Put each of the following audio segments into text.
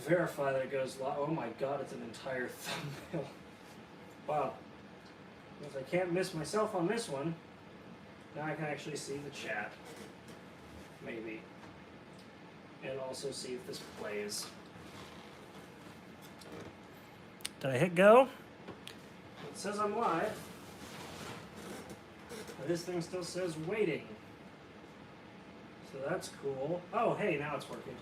verify that it goes live. Oh my god, it's an entire thumbnail. Wow. If I can't miss myself on this one, now I can actually see the chat. Maybe. And also see if this plays. Did I hit go? It says I'm live. But this thing still says waiting. So that's cool. Oh, hey, now it's working.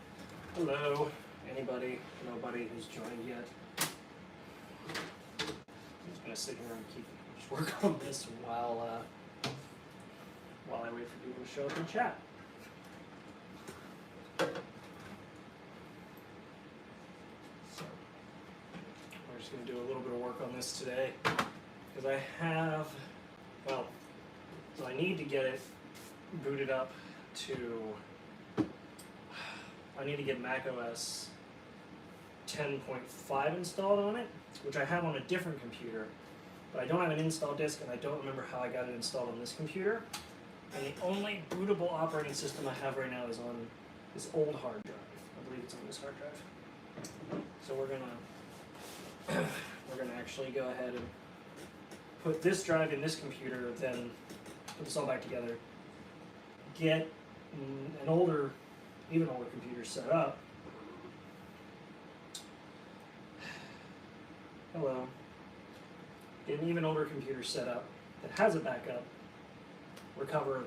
Hello. Anybody, nobody who's joined yet. I'm just gonna sit here and just work on this while I wait for people to show up in chat. So we're just gonna do a little bit of work on this today because I have, well, so I need to get it booted up to. I need to get macOS 10.5 installed on it, which I have on a different computer, but I don't have an install disk and I don't remember how I got it installed on this computer. And the only bootable operating system I have right now is on this old hard drive. I believe it's on this hard drive. So we're gonna actually go ahead and put this drive in this computer, then put this all back together, get an older, even older computer set up. Hello. Get an even older computer set up that has a backup, recover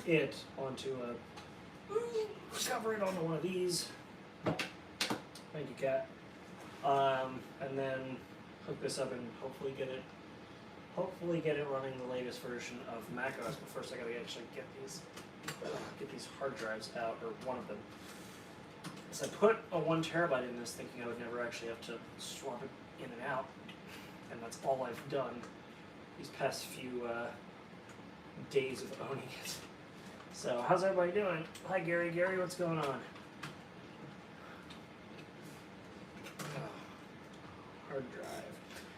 it onto one of these. Thank you, Kat. And then hook this up and hopefully get it running the latest version of macOS. But first, I gotta actually get these hard drives out, or one of them. So I put a 1 terabyte in this, thinking I would never actually have to swap it in and out, and that's all I've done these past few days of owning it. So how's everybody doing? Hi Gary. Gary, what's going on? Hard drive.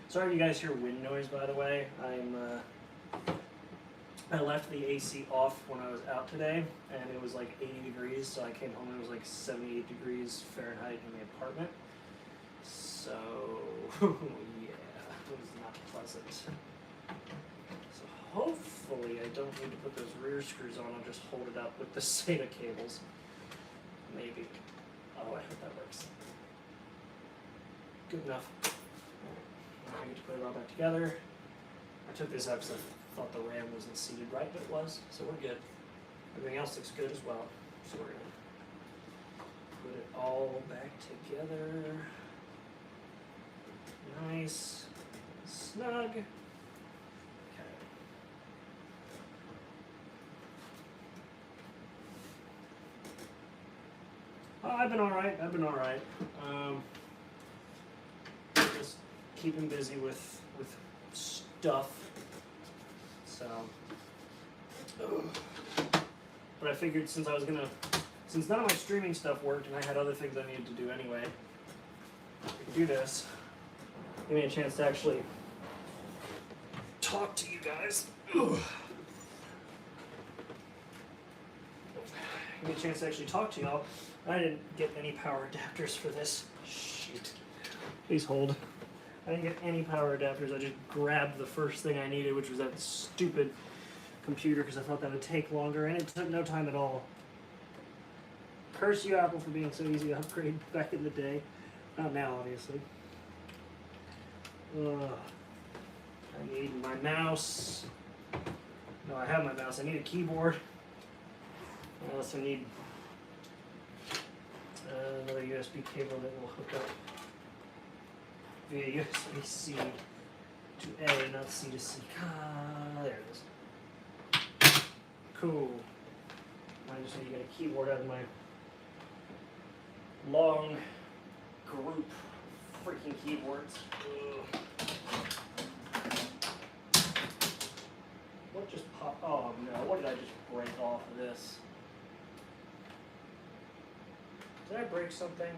Sorry if you guys hear wind noise, by the way. I left the AC off when I was out today, and it was like 80 degrees, so I came home and it was like 78 degrees Fahrenheit in the apartment. So, yeah, it was not pleasant. So hopefully I don't need to put those rear screws on, I'll just hold it up with the SATA cables. Maybe. Oh, I hope that works. Good enough. I need to put it all back together. I took this out because I thought the RAM wasn't seated right, but it was, so we're good. Everything else looks good as well. So we're gonna put it all back together. Nice, snug. Okay. Oh, I've been all right. Just keeping busy with stuff. So, but I figured since none of my streaming stuff worked and I had other things I needed to do anyway, I could do this. Give me a chance to actually talk to you guys. Give me a chance to actually talk to y'all. I didn't get any power adapters for this. Shoot. Please hold. I didn't get any power adapters. I just grabbed the first thing I needed, which was that stupid computer, because I thought that would take longer, and it took no time at all. Curse you, Apple, for being so easy to upgrade back in the day. Not now, obviously. I need my mouse. No, I have my mouse. I need a keyboard. I also need another USB cable that will hook up via USB-C to A, not C to C. There it is. Cool. I just need to get a keyboard out of my long group of freaking keyboards. Ugh. What just popped? Oh no, what did I just break off of this? Did I break something?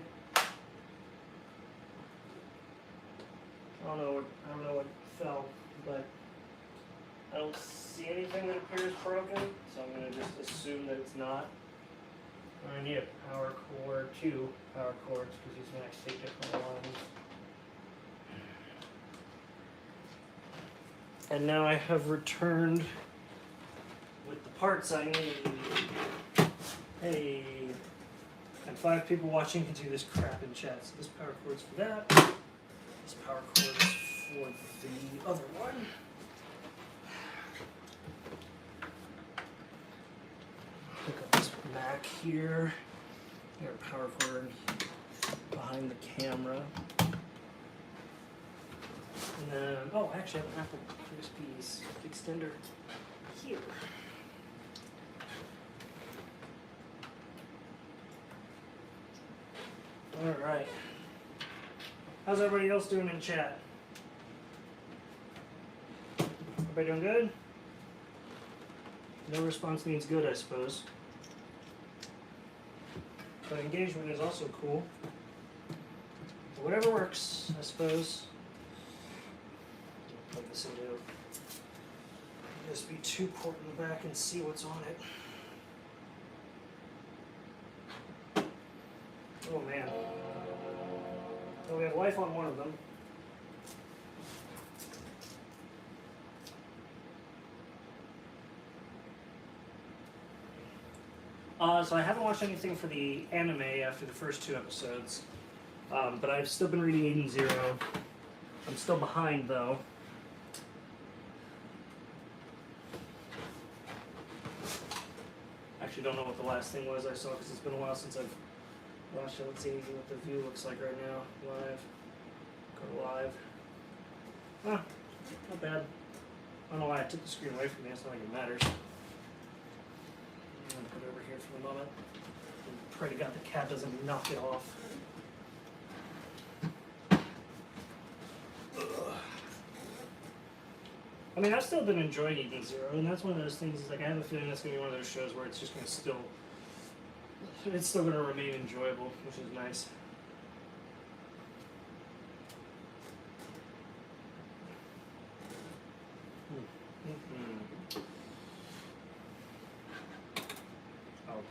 I don't know what fell, but I don't see anything that appears broken, so I'm going to just assume that it's not. I need a power cord, 2 power cords, because these Macs take different ones. And now I have returned with the parts I need. Hey, and 5 people watching can do this crap in chat. So this power cord's for that. This power cord is for the other one. Hook up this Mac here. Got a power cord behind the camera. And then, oh, actually I have an Apple USB's extender here. Alright. How's everybody else doing in chat? Everybody doing good? No response means good, I suppose. But engagement is also cool. But whatever works, I suppose. Plug this into USB 2 port in the back and see what's on it. Oh man. So we have life on one of them. So I haven't watched anything for the anime after the first 2 episodes, but I've still been reading Eden Zero. I'm still behind though. Actually don't know what the last thing was I saw because it's been a while since I've watched it. Let's see what the view looks like right now. Live. Go to live. Ah, not bad. I don't know why I took the screen away from me. It's not like it matters. I'm gonna put it over here for the moment. And pray to God the cat doesn't knock it off. Ugh. I mean, I've still been enjoying Eden Zero, and that's one of those things. Is like I have a feeling that's gonna be one of those shows where it's just gonna still, it's still gonna remain enjoyable, which is nice. Mm-hmm. Oh.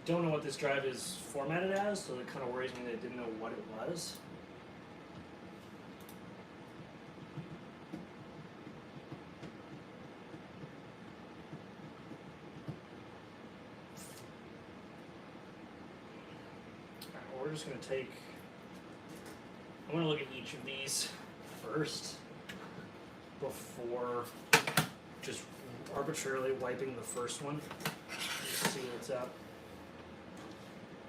Don't know what this drive is formatted as, so it kind of worries me that I didn't know what it was. Alright, we're just going to take, I'm going to look at each of these first before just arbitrarily wiping the first one. Just see what's up.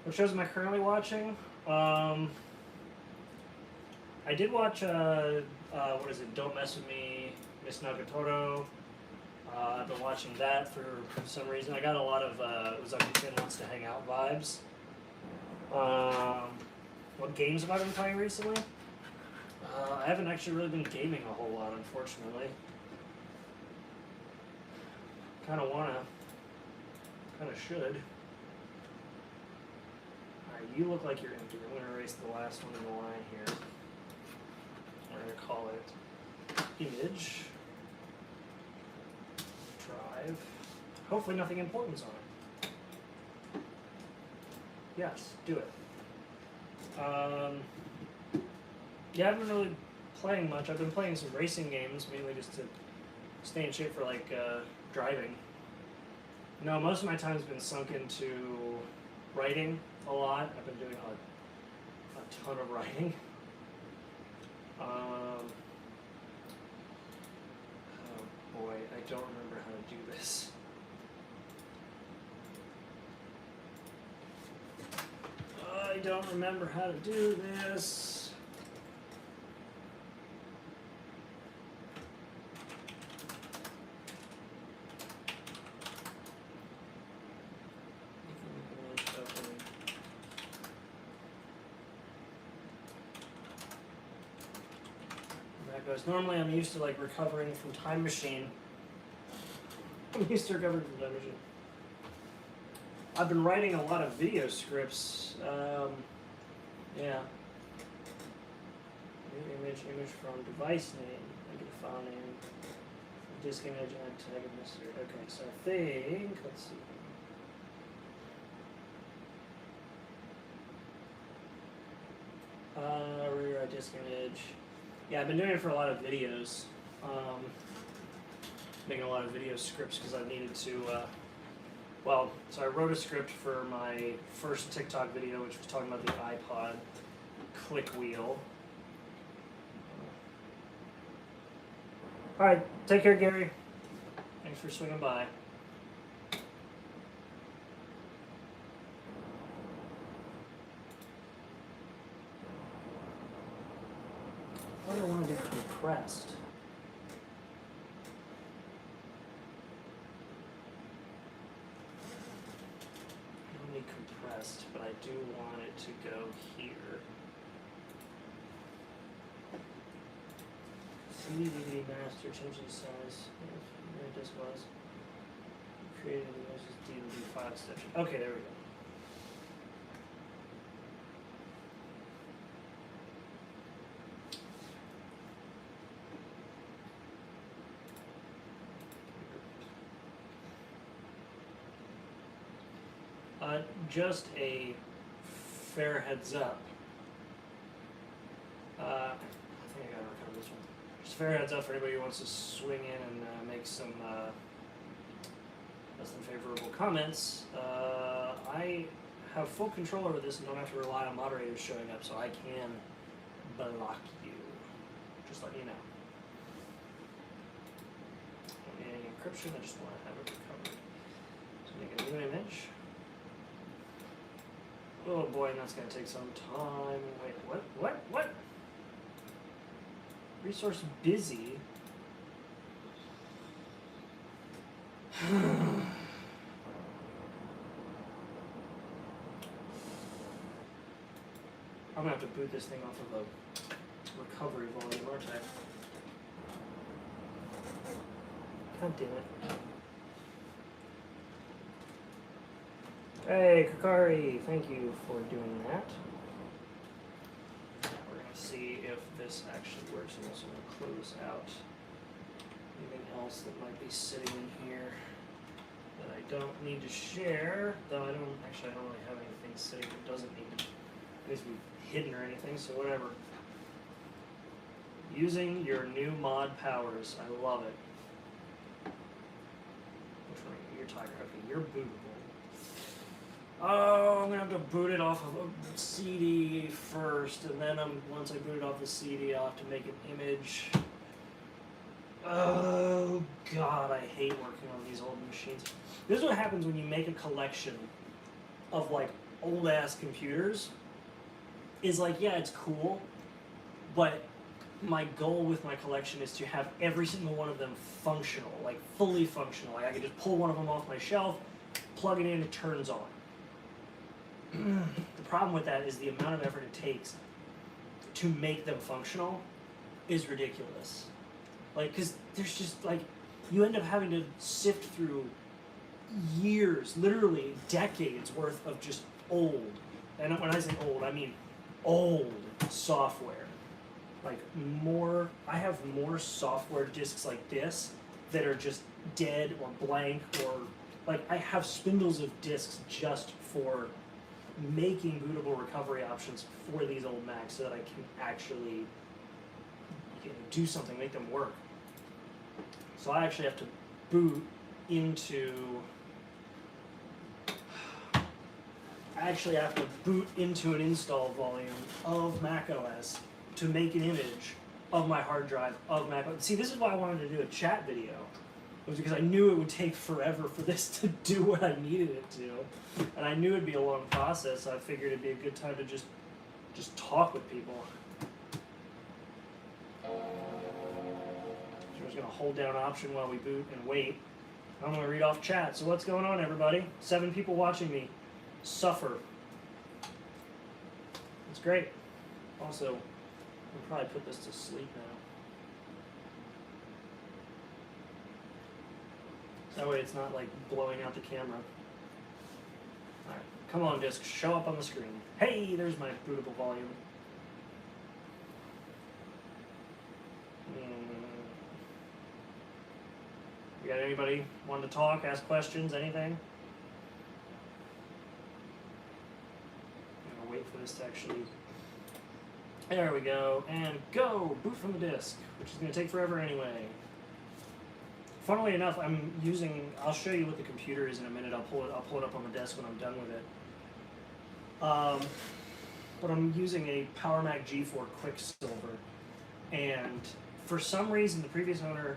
What shows am I currently watching? I did watch, what is it, Don't Mess With Me, Miss Nagatoro. I've been watching that for some reason. I got a lot of Uzaku-chan Wants to Hang Out vibes. What games have I been playing recently? I haven't actually really been gaming a whole lot, unfortunately. Kinda wanna. Kinda should. You look like you're empty. I'm going to erase the last one in the line here. We're going to call it image, drive. Hopefully nothing important's on it. Yes, do it. Yeah, I haven't really been playing much. I've been playing some racing games, mainly just to stay in shape for like driving. No, most of my time's been sunk into writing. A lot. I've been doing a ton of writing. Oh boy, I don't remember how to do this. I don't remember how to do this. Normally I'm used to like recovering from Time Machine. I'm used to recovering from Time Machine. I've been writing a lot of video scripts. Yeah. New image from device name, negative file name, disk image and tag if necessary. Okay, so I think, let's see. Rewrite disk image. Yeah, I've been doing it for a lot of videos. Making a lot of video scripts because I needed to, so I wrote a script for my first TikTok video, which was talking about the iPod click wheel. Alright, take care, Gary. Thanks for swinging by. What do I want to do compressed? I don't need compressed, but I do want it to go here. CD, DVD, master, change the size. Where it just was. Created the images DVD file extension. Okay, there we go. Just a fair heads up. I think I gotta recover this one. Just a fair heads up for anybody who wants to swing in and make some less than favorable comments. I have full control over this and don't have to rely on moderators showing up, so I can block you. Just let you know. Don't need any encryption, I just want to have it recovered. So make a new image. Oh boy, and that's going to take some time. Wait, what? Resource busy? I'm going to have to boot this thing off of a recovery volume, aren't I? God damn it. Hey, Kakari, thank you for doing that. We're going to see if this actually works. I'm also going to close out anything else that might be sitting in here that I don't need to share. Though I don't really have anything sitting that doesn't need to be hidden or anything, so whatever. Using your new mod powers. I love it. Which one are you talking about? Okay, you're bootable. Oh, I'm gonna have to boot it off of a CD first, and then once I boot it off the CD, I'll have to make an image. Oh God, I hate working on these old machines. This is what happens when you make a collection of like old ass computers. Is like, yeah, it's cool, but my goal with my collection is to have every single one of them functional, like fully functional. Like I can just pull one of them off my shelf, plug it in, it turns on. The problem with that is the amount of effort it takes to make them functional is ridiculous. Like, because there's just like, you end up having to sift through years, literally decades worth of just old, and when I say old, I mean old software. Like I have more software disks like this that are just dead or blank, or like I have spindles of disks just for making bootable recovery options for these old Macs so that I can actually do something, make them work. So I actually have to boot into an install volume of macOS to make an image of my hard drive of macOS. See, this is why I wanted to do a chat video. It was because I knew it would take forever for this to do what I needed it to. And I knew it'd be a long process, so I figured it'd be a good time to just talk with people. So I'm just going to hold down Option while we boot and wait. I'm going to read off chat. So what's going on, everybody? 7 people watching me suffer. It's great. Also, I'll probably put this to sleep now. That way it's not like blowing out the camera. Alright, Come on, disc, show up on the screen. Hey, there's my bootable volume. You got anybody want to talk, ask questions, anything? I'm gonna wait for this to actually. There we go, and go! Boot from the disk, which is gonna take forever anyway. Funnily enough, I'll show you what the computer is in a minute. I'll pull it up on the desk when I'm done with it. But I'm using a PowerMac G4 Quicksilver, and for some reason the previous owner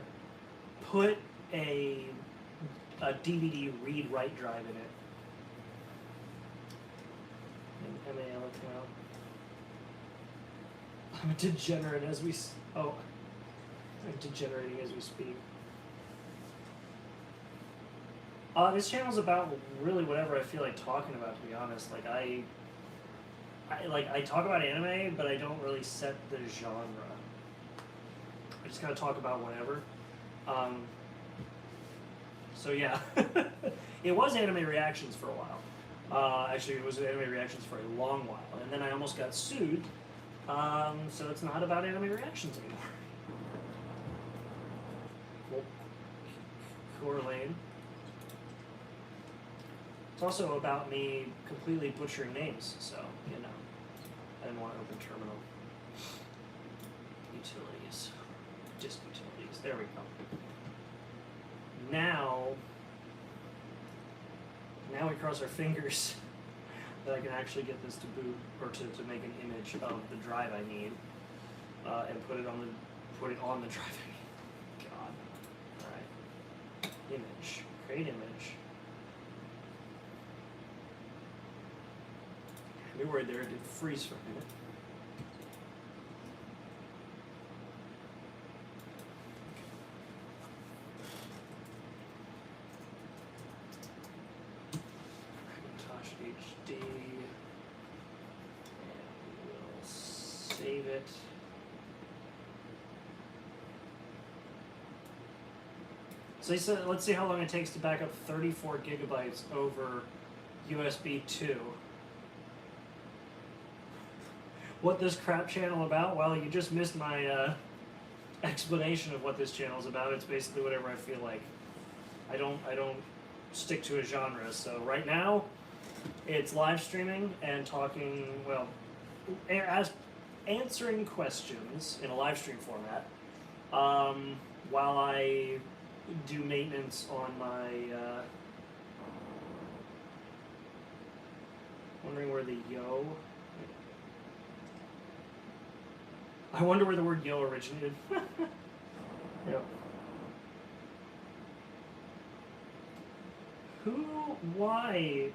put a DVD read-write drive in it. And MAL account. I'm degenerating as we speak. This channel's about really whatever I feel like talking about, to be honest. Like I talk about anime, but I don't really set the genre. I just kind of talk about whatever. So yeah, it was anime reactions for a while. Actually, it was anime reactions for a long while, and then I almost got sued. So it's not about anime reactions anymore. Coeur Lane. It's also about me completely butchering names, so, you know, I didn't want to open terminal. Utilities. Disk utilities. There we go. Now we cross our fingers that I can actually get this to boot, or to make an image of the drive I need, and put it on the drive I need. God. Alright. Image. Create image. I'd be worried there it did freeze for a minute. Macintosh HD. And we'll save it. So let's see how long it takes to back up 34 gigabytes over USB 2. What this crap channel about? Well, you just missed my explanation of what this channel is about. It's basically whatever I feel like. I don't stick to a genre. So right now, it's live streaming and talking. Well, answering questions in a live stream format, while I do maintenance on my. Wondering where the yo. I wonder where the word yo originated. Yep. Why?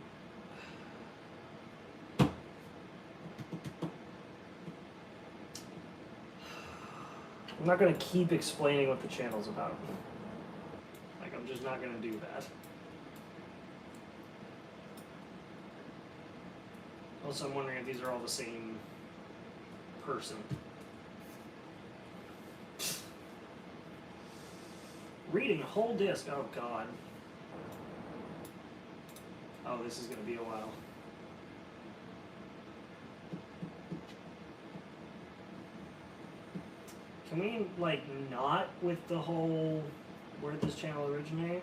I'm not going to keep explaining what the channel's about. Like, I'm just not going to do that. Also, I'm wondering if these are all the same person. Reading a whole disc. Oh, God. Oh, this is going to be a while. Can we, like, not with the whole where did this channel originate?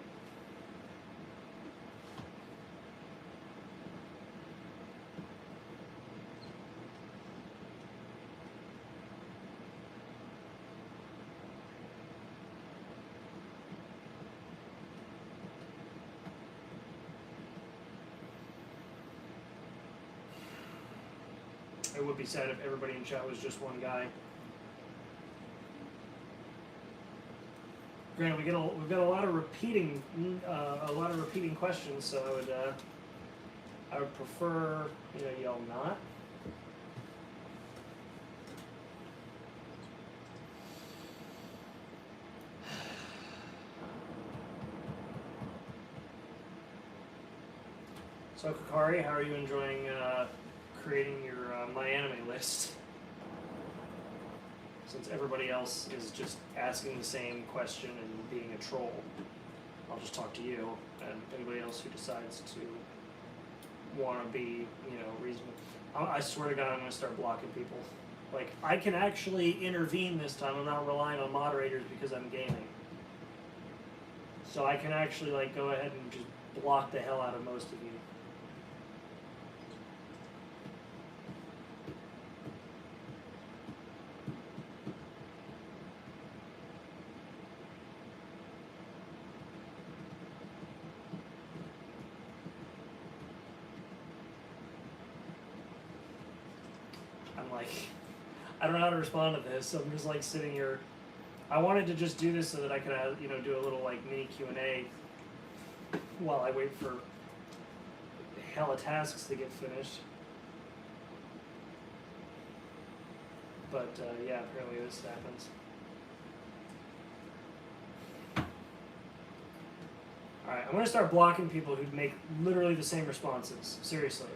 It would be sad if everybody in chat was just one guy. Granted, we've got a lot of repeating questions, so I would prefer y'all not. So Kakari, how are you enjoying creating your My Anime list? Since everybody else is just asking the same question and being a troll, I'll just talk to you and anybody else who decides to want to be, you know, reasonable. I swear to God, I'm going to start blocking people. Like, I can actually intervene this time. I'm not relying on moderators because I'm gaming. So I can actually, like, go ahead and just block the hell out of most of you. I'm like, I don't know how to respond to this, so I'm just like sitting here. I wanted to just do this so that I could, you know, do a little like mini Q&A while I wait for hella tasks to get finished. But yeah, apparently this happens. Alright, I'm gonna start blocking people who make literally the same responses. Seriously.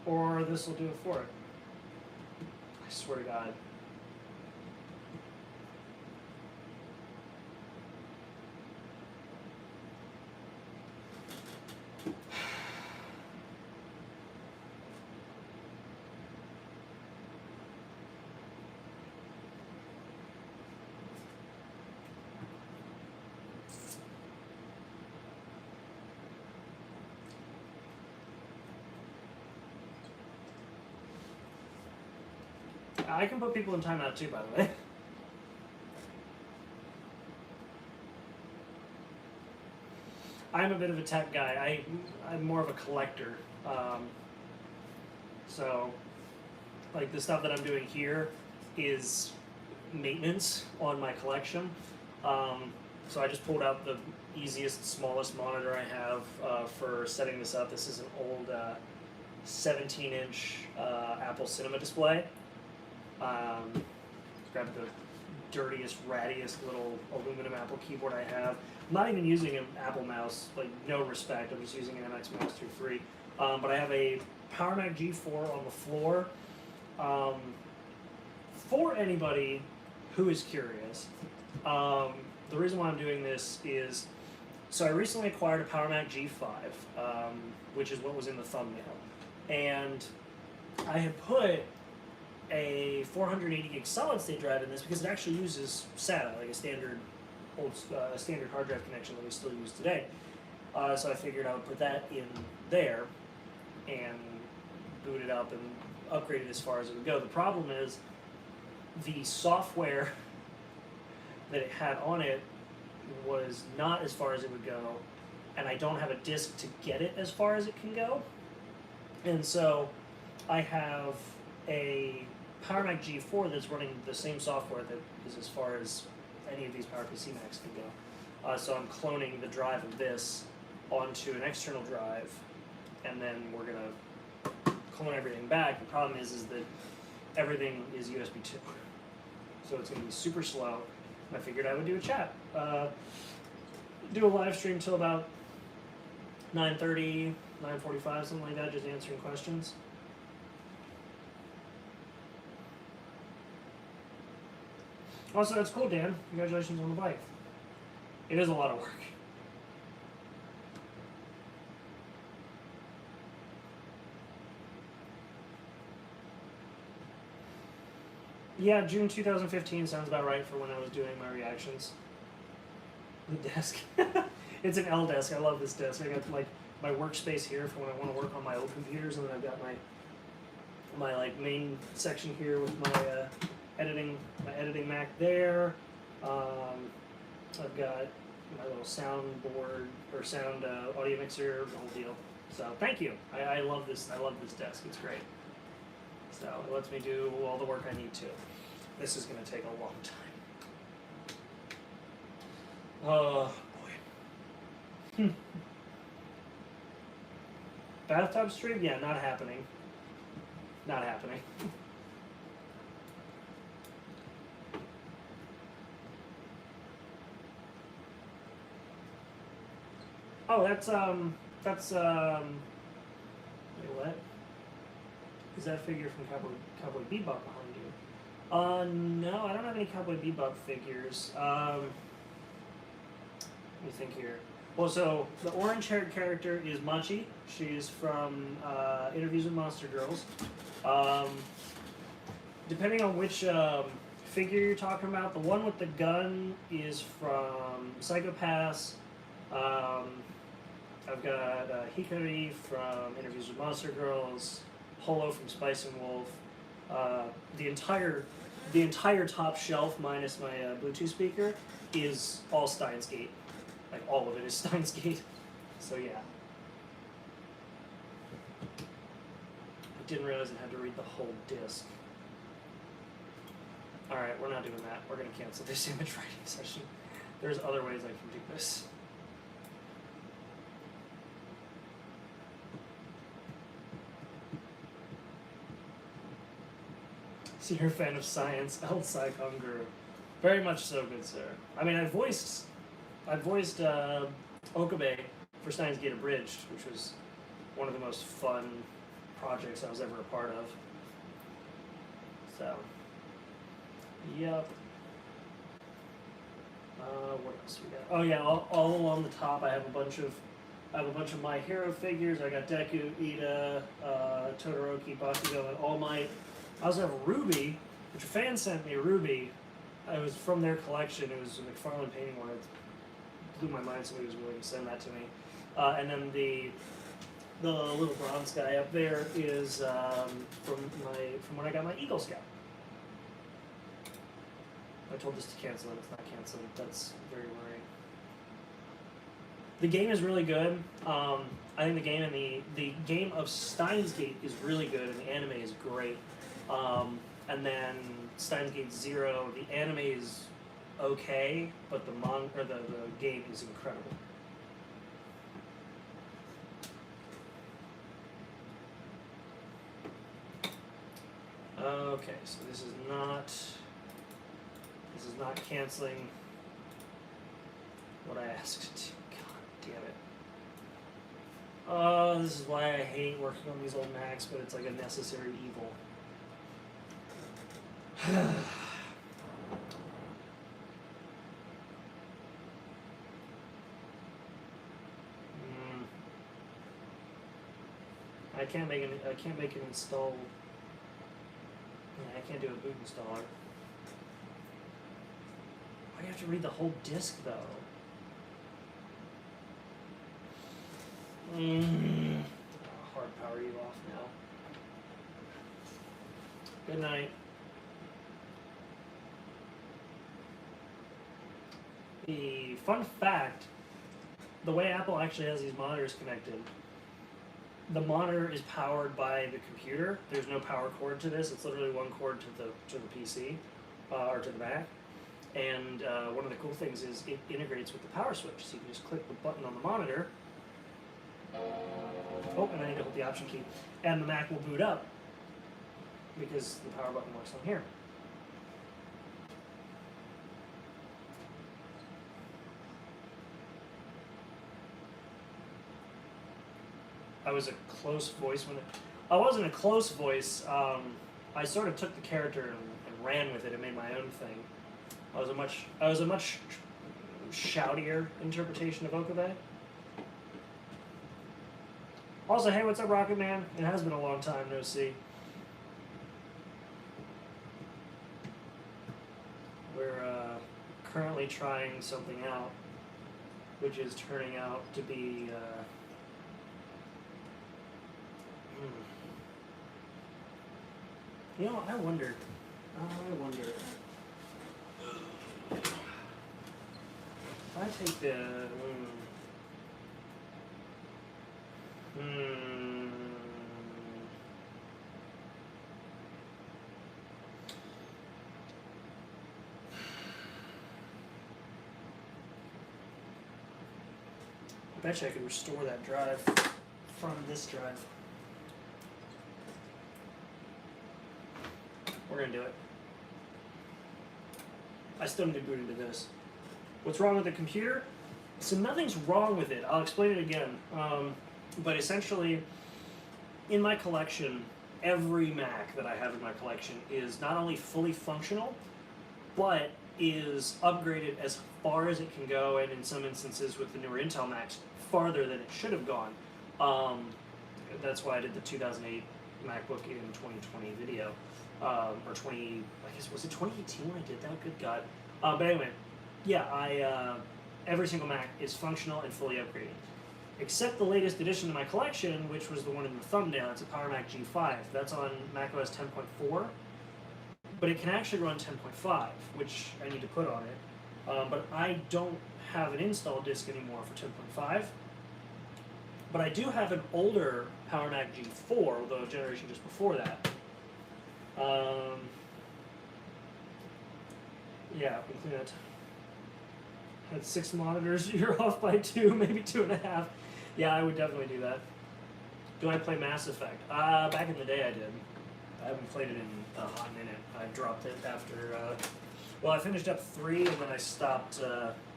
Or this will do it for it. I swear to God. I can put people in timeout too, by the way. I'm a bit of a tech guy. I'm more of a collector. So, like the stuff that I'm doing here is maintenance on my collection. So I just pulled out the easiest, smallest monitor I have for setting this up. This is an old 17-inch Apple Cinema display. Grabbed the dirtiest, rattiest little aluminum Apple keyboard I have. I'm not even using an Apple mouse, like no respect. I'm just using an MX Master 3. But I have a PowerMac G4 on the floor. For anybody who is curious, the reason why I'm doing this is, so I recently acquired a PowerMac G5, which is what was in the thumbnail. And I had put a 480 gig solid state drive in this because it actually uses SATA, like a standard standard hard drive connection that we still use today. So I figured I would put that in there and boot it up and upgrade it as far as it would go. The problem is the software that it had on it was not as far as it would go, and I don't have a disk to get it as far as it can go. And so I have a PowerMac G4 that's running the same software that is as far as any of these PowerPC Macs can go. So I'm cloning the drive of this onto an external drive, and then we're gonna clone everything back. The problem is that everything is USB 2, so it's gonna be super slow. I figured I would do a chat, do a live stream till about 9:30, 9:45, something like that, just answering questions. Also, that's cool, Dan. Congratulations on the bike. It is a lot of work. Yeah, June 2015 sounds about right for when I was doing my reactions. The desk. It's an L desk. I love this desk. I got like my workspace here for when I want to work on my old computers, and then I've got my like main section here with my editing Mac there. I've got my little soundboard or sound audio mixer, the whole deal. So thank you. I love this. I love this desk. It's great. So it lets me do all the work I need to. This is going to take a long time. Oh boy. Bathtub stream? Yeah, not happening. Not happening. Oh, that's wait, what? Is that figure from Cowboy Bebop behind you? No, I don't have any Cowboy Bebop figures. Let me think here. Well, so the orange-haired character is Machi. She's from Interviews with Monster Girls. Um, depending on which figure you're talking about, the one with the gun is from Psycho-Pass. I've got Hikari from Interviews with Monster Girls, Holo from Spice and Wolf. The entire top shelf, minus my Bluetooth speaker, is all Steins Gate. Like all of it is Steins Gate. So yeah. I didn't realize I had to read the whole disc. Alright, we're not doing that. We're going to cancel this image writing session. There's other ways I can do this. So you're a fan of science, El Psychon Guru. Very much so, good sir. I mean, I voiced Okabe for Steins Gate Abridged, which was one of the most fun projects I was ever a part of. So, yep. What else we got? Oh yeah, all along the top, I have a bunch of My Hero figures. I got Deku, Ida, Todoroki, Bakugo, and All Might. I also have a Ruby, which a fan sent me a Ruby. It was from their collection. It was a McFarlane painting one. It blew my mind somebody was willing to send that to me. And then the little bronze guy up there is from when I got my Eagle Scout. I told this to cancel it. It's not canceling. That's very worrying. The game is really good. I think the game of Steins Gate is really good, and the anime is great. And then Steins Gate Zero, the anime is okay, but the game is incredible. Okay, so this is not canceling what I asked. God damn it. This is why I hate working on these old Macs, but it's like a necessary evil. I can't make an install. Yeah, I can't do a boot installer. Why do you have to read the whole disc though? Hard power you off now. Good night. The fun fact, the way Apple actually has these monitors connected, the monitor is powered by the computer. There's no power cord to this. It's literally one cord to the PC or to the Mac. And one of the cool things is it integrates with the power switch. So you can just click the button on the monitor. Oh, and I need to hold the option key. And the Mac will boot up because the power button works on here. I was a close voice when I wasn't a close voice. I sort of took the character and ran with it and made my own thing. I was a much shoutier interpretation of Okabe. Also, hey, what's up, Rocket Man? It has been a long time no see. We're currently trying something out, which is turning out to be. You know, I wonder. If I take the. I bet you I could restore that drive from this drive. We're gonna do it. I still need to boot into this. What's wrong with the computer? So nothing's wrong with it. I'll explain it again. But essentially, in my collection, every Mac that I have in my collection is not only fully functional, but is upgraded as far as it can go, and in some instances with the newer Intel Macs, farther than it should have gone. That's why I did the 2008 MacBook in 2020 video, or 20, I guess, was it 2018 when I did that? Good God. But anyway, yeah, every single Mac is functional and fully upgraded. Except the latest addition to my collection, which was the one in the thumbnail. It's a Power Mac G5. That's on macOS 10.4, but it can actually run 10.5, which I need to put on it. But I don't have an install disk anymore for 10.5. But I do have an older Power Mac G4, though a generation just before that. Yeah, we clean it. Had 6 monitors, you're off by 2, maybe 2.5. Yeah, I would definitely do that. Do I play Mass Effect? Back in the day I did. I haven't played it in a hot minute. I dropped it after, well, I finished up 3 and then I stopped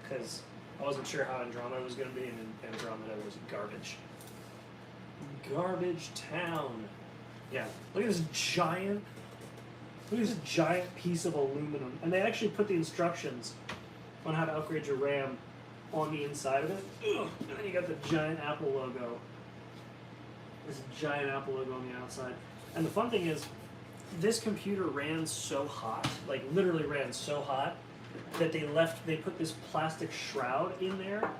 because I wasn't sure how Andromeda was going to be, and Andromeda was garbage. Garbage town. Yeah, look at this giant piece of aluminum. And they actually put the instructions on how to upgrade your RAM on the inside of it. Ugh. And then you got the giant Apple logo. This giant Apple logo on the outside. And the fun thing is, this computer ran so hot, like literally ran so hot, that they put this plastic shroud in there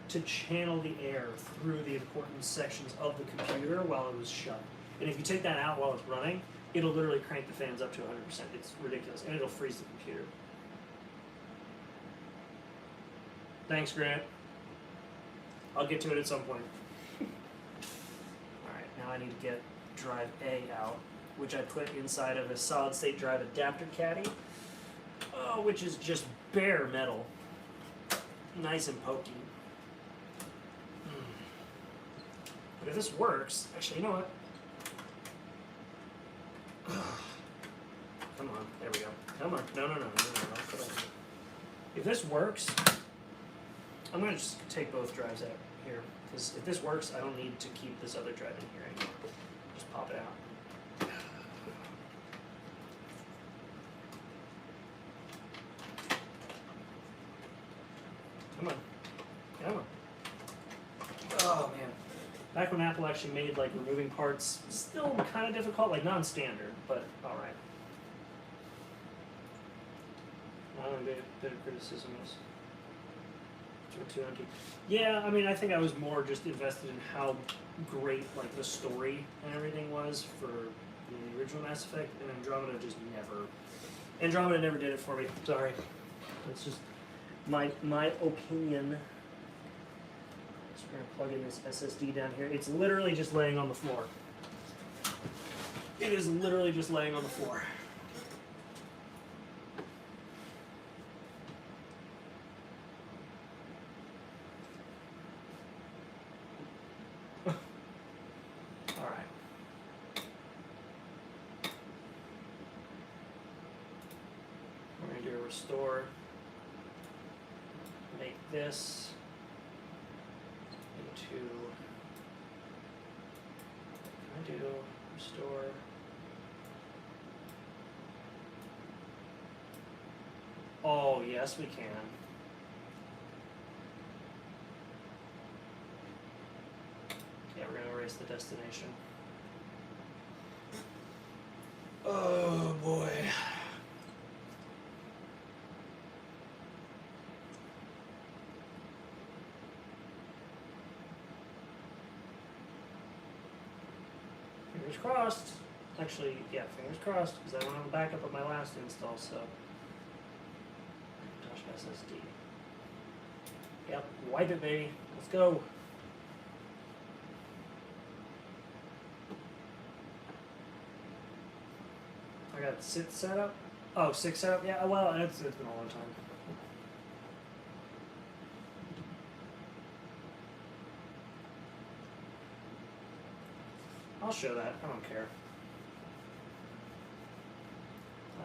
to channel the air through the important sections of the computer while it was shut. And if you take that out while it's running, it'll literally crank the fans up to 100%. It's ridiculous, and it'll freeze the computer. Thanks, Grant. I'll get to it at some point. Alright, now I need to get drive A out, which I put inside of a solid-state drive adapter caddy, which is just bare metal. Nice and pokey. But if this works, actually, you know what? Come on, there we go. Come on, no. If this works, I'm gonna just take both drives out here, because if this works, I don't need to keep this other drive in here anymore. Just pop it out. Come on. Oh man. Back when Apple actually made like removing parts still kind of difficult, like non-standard, but all right. My only bit of criticism was too empty. Yeah, I mean, I think I was more just invested in how great like the story and everything was for the original Mass Effect, and Andromeda just never. Andromeda never did it for me. Sorry, that's just my opinion. We're going to plug in this SSD down here. It's literally just laying on the floor. It is literally just laying on the floor. All right. We're going to do a restore. Make this into, can I do restore? Oh, yes we can. Yeah, we're going to erase the destination. Oh boy. Fingers crossed. Actually, yeah, fingers crossed, because I don't have a backup of my last install, so. Macintosh SSD. Yep, wipe it, baby. Let's go. I got 6 set up. Oh, 6 set up? Yeah, well, it's been a long time. I'll show that. I don't care.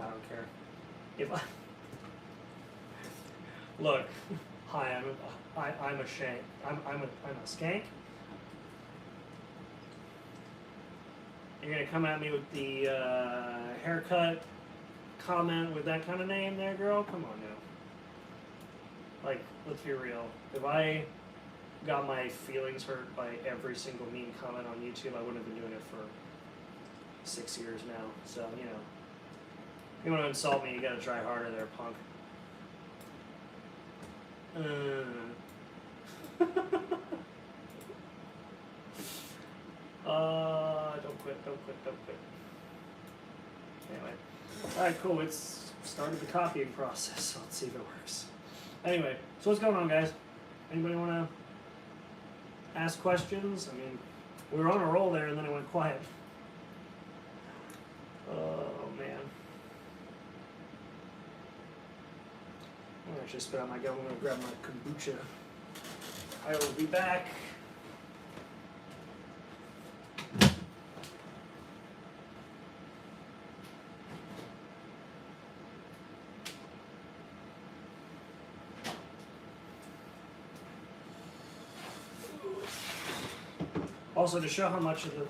I don't care. If I look, hi, I'm a shank. I'm a skank. You're gonna come at me with the haircut comment with that kind of name there, girl? Come on now. Like, let's be real. If I got my feelings hurt by every single mean comment on YouTube, I wouldn't have been doing it for 6 years now. So, you know. If you want to insult me, you gotta try harder there, punk. Don't quit, don't quit, don't quit. Anyway. Alright, cool. It's started the copying process, so let's see if it works. Anyway, so what's going on, guys? Anybody want to ask questions? I mean, we were on a roll there and then it went quiet. Oh, man. I'm going to actually spit out my gum. I'm going to grab my kombucha. I will be back. Also, to show how much of the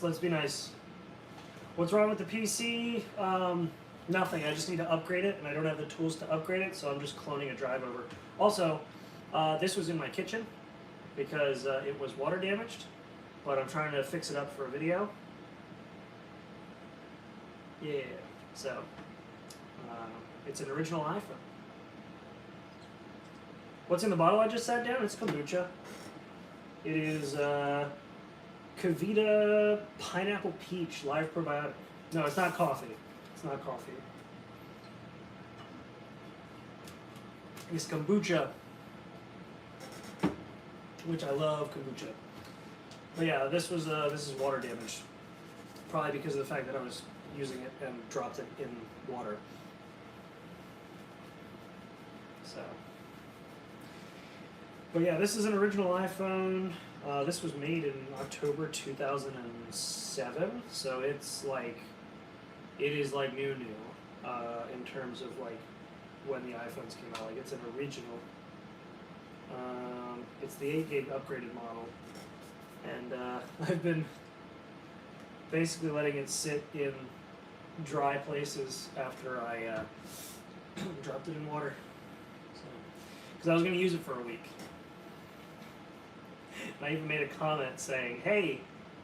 let's be nice. What's wrong with the PC? Nothing. I just need to upgrade it, and I don't have the tools to upgrade it, so I'm just cloning a drive over. Also, this was in my kitchen because it was water damaged, but I'm trying to fix it up for a video. Yeah. So. It's an original iPhone. What's in the bottle I just sat down? It's kombucha. It is Kavita Pineapple Peach Live Probiotic. No, it's not coffee. It's not coffee. It's kombucha, which I love kombucha. But yeah, this is water damage. Probably because of the fact that I was using it and dropped it in water. So, but yeah, this is an original iPhone. This was made in October 2007, so it is like new in terms of like when the iPhones came out. Like it's an original. It's the 8 gig upgraded model, and I've been basically letting it sit in dry places after I dropped it in water. Because I was going to use it for a week. And I even made a comment saying, hey,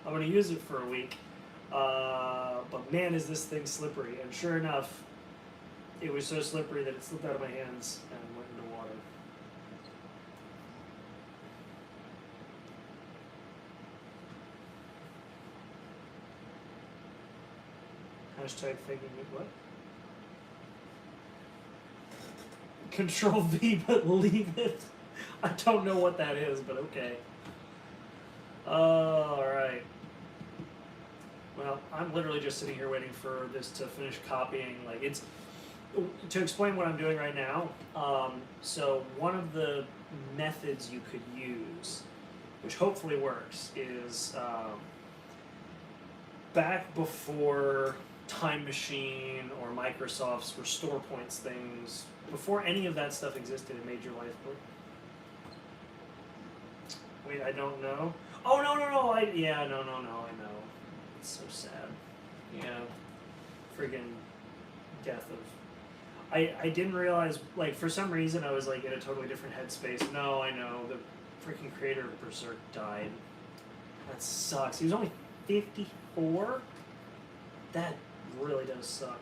I'm going to use it for a week, but man, is this thing slippery. And sure enough, it was so slippery that it slipped out of my hands and went into water. Hashtag faking it, what? Control V, but leave it. I don't know what that is, but okay. Alright. Well, I'm literally just sitting here waiting for this to finish copying. Like, it's... To explain what I'm doing right now, so one of the methods you could use, which hopefully works, is back before Time Machine or Microsoft's Restore Points things, before any of that stuff existed, it made your life work. Wait, I don't know. Oh, no, I know. It's so sad. Yeah. Friggin' death of... I didn't realize, like, for some reason I was, like, in a totally different headspace. No, I know, the freaking creator of Berserk died. That sucks. He was only 54? That really does suck.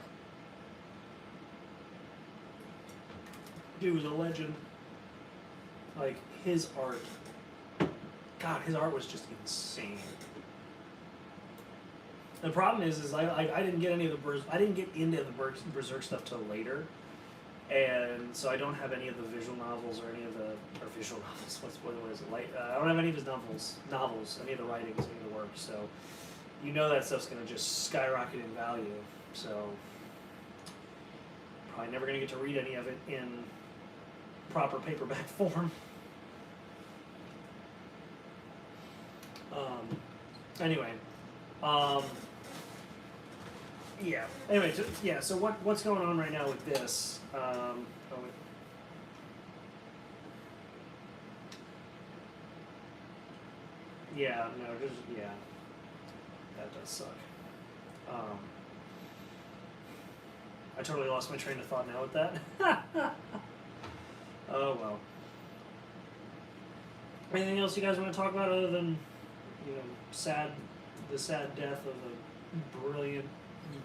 Dude was a legend. Like, his art. God, his art was just insane. The problem is I didn't get any of the I didn't get into the Berserk stuff till later, and so I don't have any of the visual novels or any of the visual novels. What is it? Like I don't have any of his novels, any of the writings, any of the work. So you know that stuff's gonna just skyrocket in value. So probably never gonna get to read any of it in proper paperback form. Anyway. Yeah. Anyway, so what's going on right now with this? Yeah, no, just yeah, that does suck. I totally lost my train of thought now with that. Oh well. Anything else you guys want to talk about other than, you know, the sad death of a brilliant,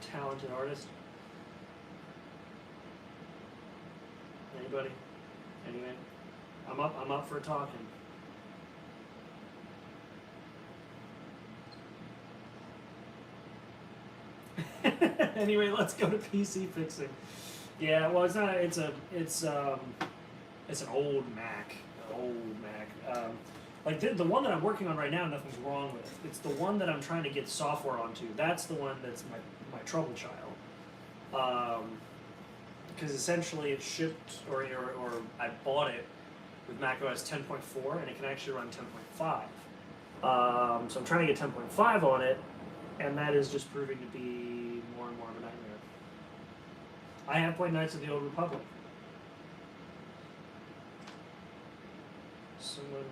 talented artist? Anybody? Anyway, I'm up for talking. Anyway, let's go to PC fixing. Yeah, well, it's not. It's an old Mac. Like the one that I'm working on right now, nothing's wrong with. It's the one that I'm trying to get software onto. That's the one that's my trouble child. Because essentially it shipped, or I bought it with macOS 10.4, and it can actually run 10.5. So I'm trying to get 10.5 on it, and that is just proving to be more and more of a nightmare. I have played Knights of the Old Republic. Someone.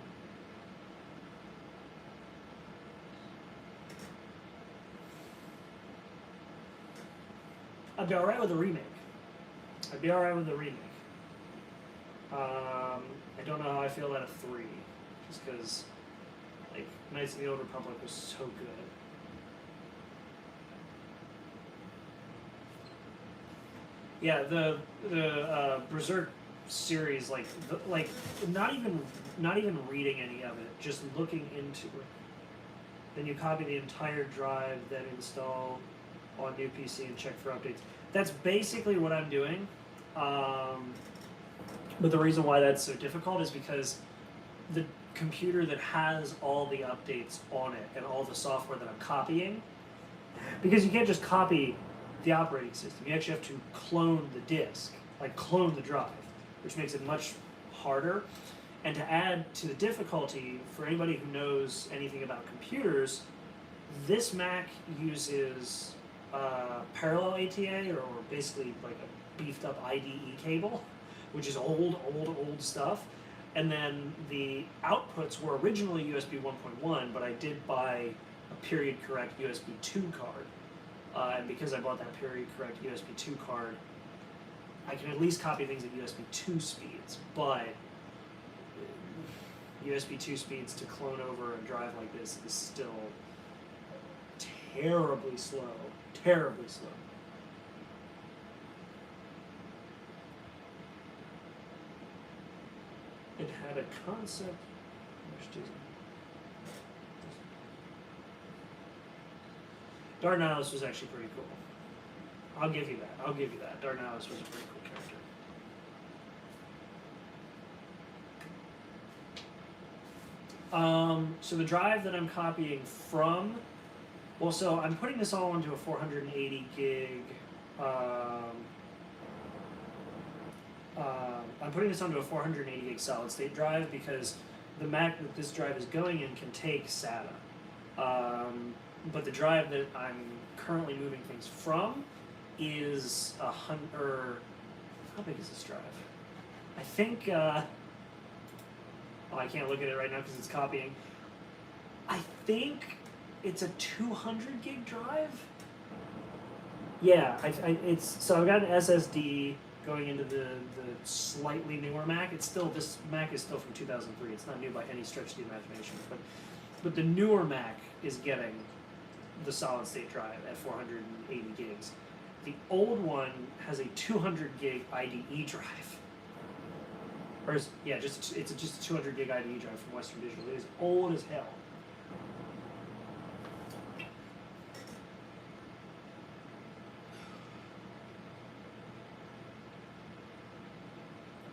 I'd be alright with a remake. I don't know how I feel about a 3, just because, like, Knights of the Old Republic was so good. Yeah, the Berserk series, like not even reading any of it, just looking into it. Then you copy the entire drive, then install on new PC and check for updates. That's basically what I'm doing. But the reason why that's so difficult is because the computer that has all the updates on it and all the software that I'm copying, because you can't just copy the operating system. You actually have to clone the disk, like clone the drive, which makes it much harder. And to add to the difficulty, for anybody who knows anything about computers, this Mac uses parallel ATA, or basically like a beefed up IDE cable, which is old stuff. And then the outputs were originally USB 1.1, but I did buy a period correct USB 2 card. And because I bought that period correct USB 2 card, I can at least copy things at USB 2 speeds, but USB 2 speeds to clone over a drive like this is still terribly slow. It had a concept. Dardanellus was actually pretty cool. I'll give you that. Dardanellus was a pretty cool character. So the drive that I'm copying from, well, so I'm putting this all onto a 480 gig. I'm putting this onto a 480 gig solid state drive because the Mac that this drive is going in can take SATA. But the drive that I'm currently moving things from is how big is this drive? I think, I can't look at it right now because it's copying. I think it's a 200 gig drive. Yeah, so I've got an SSD going into the slightly newer Mac. This Mac is still from 2003. It's not new by any stretch of the imagination, but the newer Mac is getting the solid state drive at 480 gigs. The old one has a 200 gig IDE drive. It's just a 200 gig IDE drive from Western Digital. It is old as hell.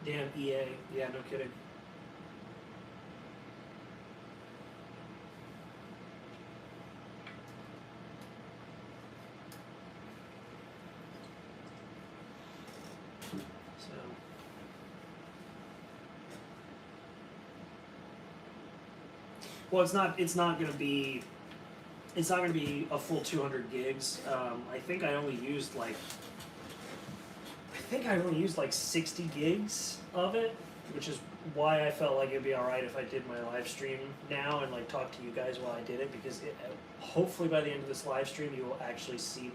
Damn EA. Yeah, no kidding. Well, it's not going to be a full 200 gigs. I think I only used like 60 gigs of it, which is why I felt like it'd be alright if I did my live stream now and like talk to you guys while I did it, because hopefully by the end of this live stream you will actually see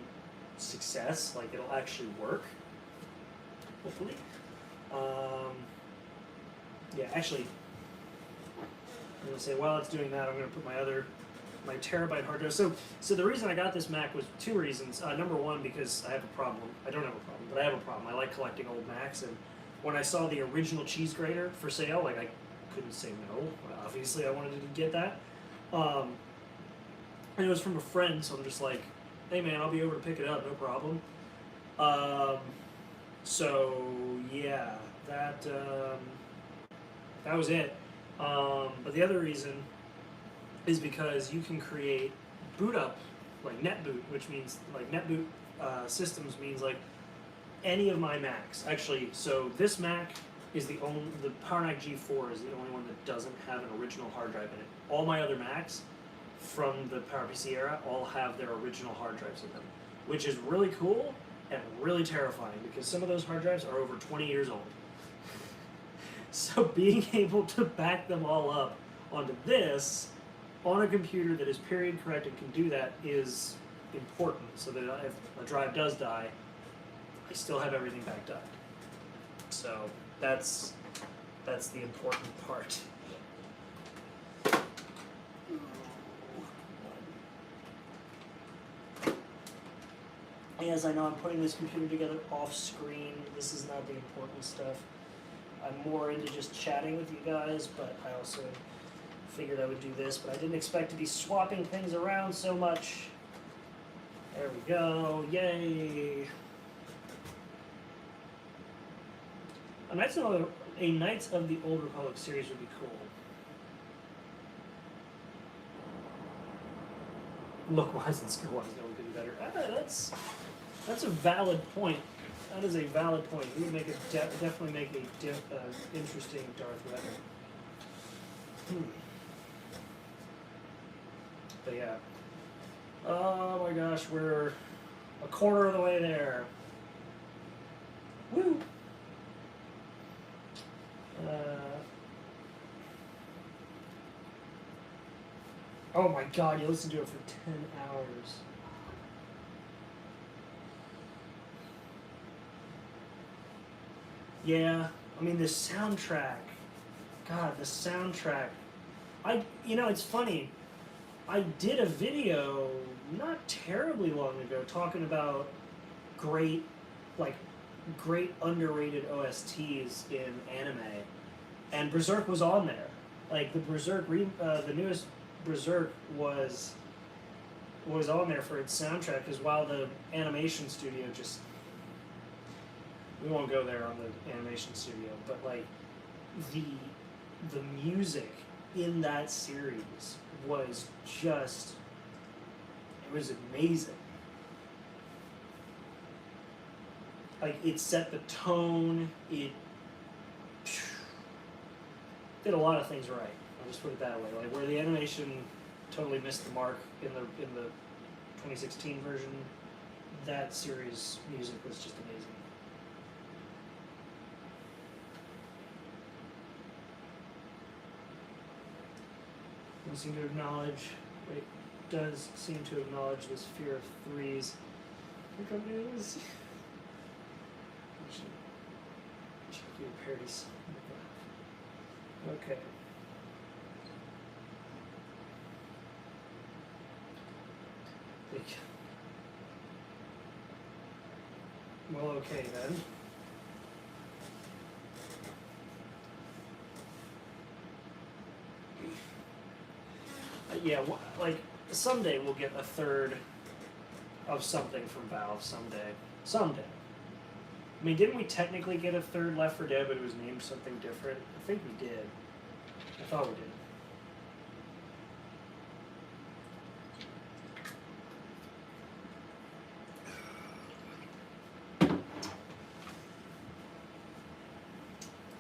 success, like it'll actually work. Hopefully. Yeah, actually, I'm gonna say while it's doing that, I'm gonna put my terabyte hard drive. So the reason I got this Mac was two reasons. Number one, because I have a problem. I don't have a problem, but I have a problem. I like collecting old Macs, and when I saw the original cheese grater for sale, like I couldn't say no. Obviously, I wanted to get that. And it was from a friend, so I'm just like, hey man, I'll be over to pick it up, no problem. So yeah, that was it. But the other reason is because you can create boot up, like NetBoot, which means like NetBoot systems means like any of my Macs. Actually, so this Mac is the PowerMac G4 is the only one that doesn't have an original hard drive in it. All my other Macs from the PowerPC era all have their original hard drives in them, which is really cool and really terrifying because some of those hard drives are over 20 years old. So being able to back them all up onto this on a computer that is period correct and can do that is important, so that if a drive does die, I still have everything backed up. So that's the important part. As I know, I'm putting this computer together off screen. This is not the important stuff. I'm more into just chatting with you guys, but I also figured I would do this, but I didn't expect to be swapping things around so much. There we go, yay! A Knights of the Old Republic series would be cool. Look-wise and skill-wise, no one could be better. That's a valid point. That is a valid point. It would make it definitely make a interesting Darth Vader. But yeah. Oh my gosh, we're a quarter of the way there. Woo! Oh my god, you listened to it for 10 hours. Yeah, I mean the soundtrack. God, the soundtrack. It's funny. I did a video not terribly long ago talking about great underrated OSTs in anime, and Berserk was on there. Like the Berserk, the newest Berserk was on there for its soundtrack, because while the animation studio just, we won't go there on the animation studio, but like the music in that series was just, it was amazing. Like it set the tone, it did a lot of things right. I'll just put it that way. Like where the animation totally missed the mark in the 2016 version, that series music was just amazing. Does seem to acknowledge this fear of threes. Here come news. Check your parodies. Okay. Well, okay then. Yeah, like someday we'll get a third of something from Valve. Someday. I mean, didn't we technically get a third Left 4 Dead, but it was named something different? I think we did. I thought we did.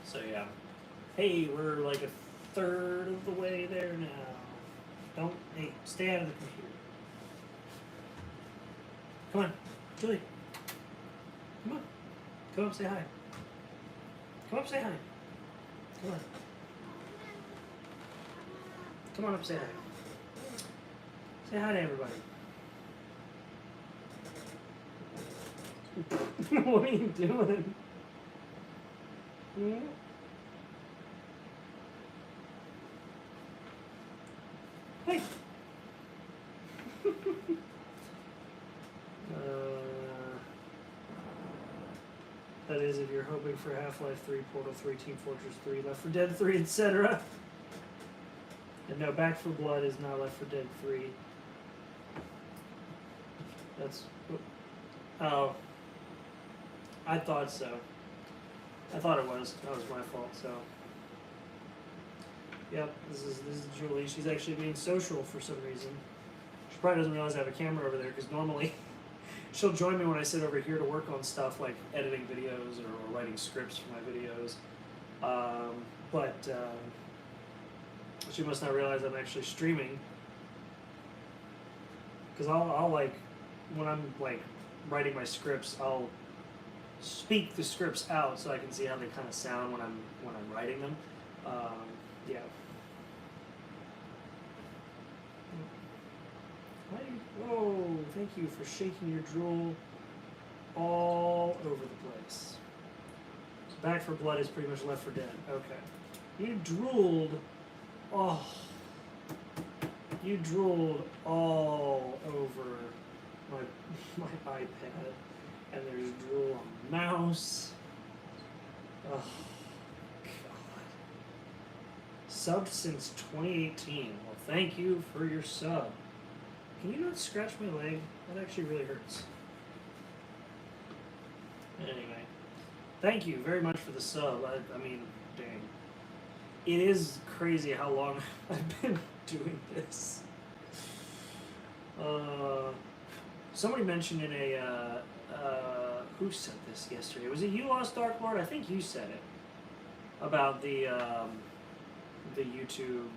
So yeah. Hey, we're like a third of the way there now. Hey, stay out of the computer. Come on, Julie. Come on. Come up, say hi. Come up, say hi. Come on. Come on up, say hi. Say hi to everybody. What are you doing? Hmm? Hey. That is, if you're hoping for Half-Life 3, Portal 3, Team Fortress 3, Left 4 Dead 3, etc. And no, Back 4 Blood is not Left 4 Dead 3. That's... Oh. I thought so. I thought it was. That was my fault, so... Yep, this is Julie. She's actually being social for some reason. She probably doesn't realize I have a camera over there, because normally she'll join me when I sit over here to work on stuff like editing videos or writing scripts for my videos. But she must not realize I'm actually streaming. Because I'll like, when I'm like writing my scripts, I'll speak the scripts out so I can see how they kind of sound when I'm writing them. Yeah. Whoa, thank you for shaking your drool all over the place. So Back 4 Blood is pretty much Left 4 Dead. Okay. You drooled, you drooled all over my iPad. And there's drool on the mouse. Oh, God. Subbed since 2018. Well, thank you for your sub. Can you not scratch my leg? That actually really hurts. Anyway, thank you very much for the sub. I mean, dang. It is crazy how long I've been doing this. Somebody mentioned in a, who said this yesterday? Was it you, Lost Dark Lord? I think you said it. About the YouTube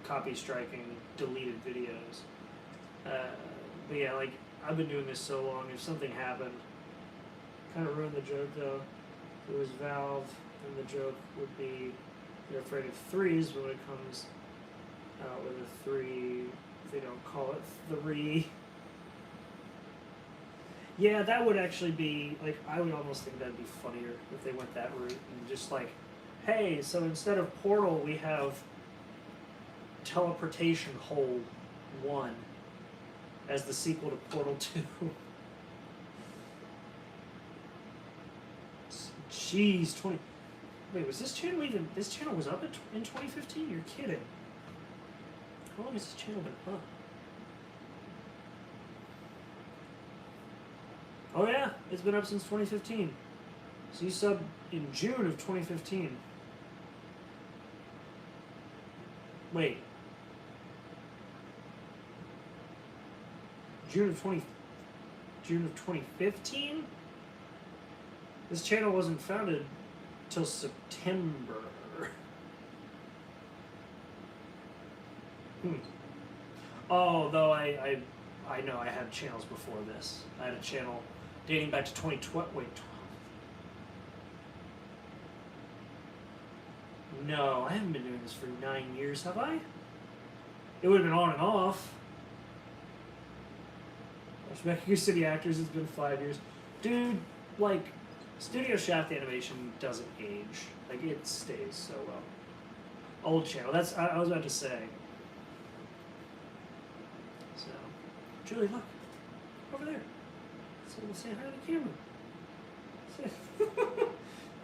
copy striking deleted videos. But yeah, like, I've been doing this so long, if something happened, kind of ruined the joke though. It was Valve, and the joke would be they're afraid of threes, but when it comes out with a 3, they don't call it 3. Yeah, that would actually be, like, I would almost think that'd be funnier if they went that route and just like, hey, so instead of Portal, we have Teleportation Hole 1 as the sequel to Portal 2. Jeez, 20... Wait, was this channel even... This channel was up in 2015? You're kidding. How long has this channel been up? Oh yeah, it's been up since 2015. So you subbed in June of 2015. Wait. June of 2015? This channel wasn't founded till September. Oh, though I know I had channels before this. I had a channel dating back to 2012. Wait, 12. No, I haven't been doing this for 9 years, have I? It would have been on and off. Mexico City Actors, it's been 5 years. Dude, like, Studio Shaft animation doesn't age. Like, it stays so well. Old channel, that's, I was about to say. So, Julie, look. Over there. So we'll say hi to the camera.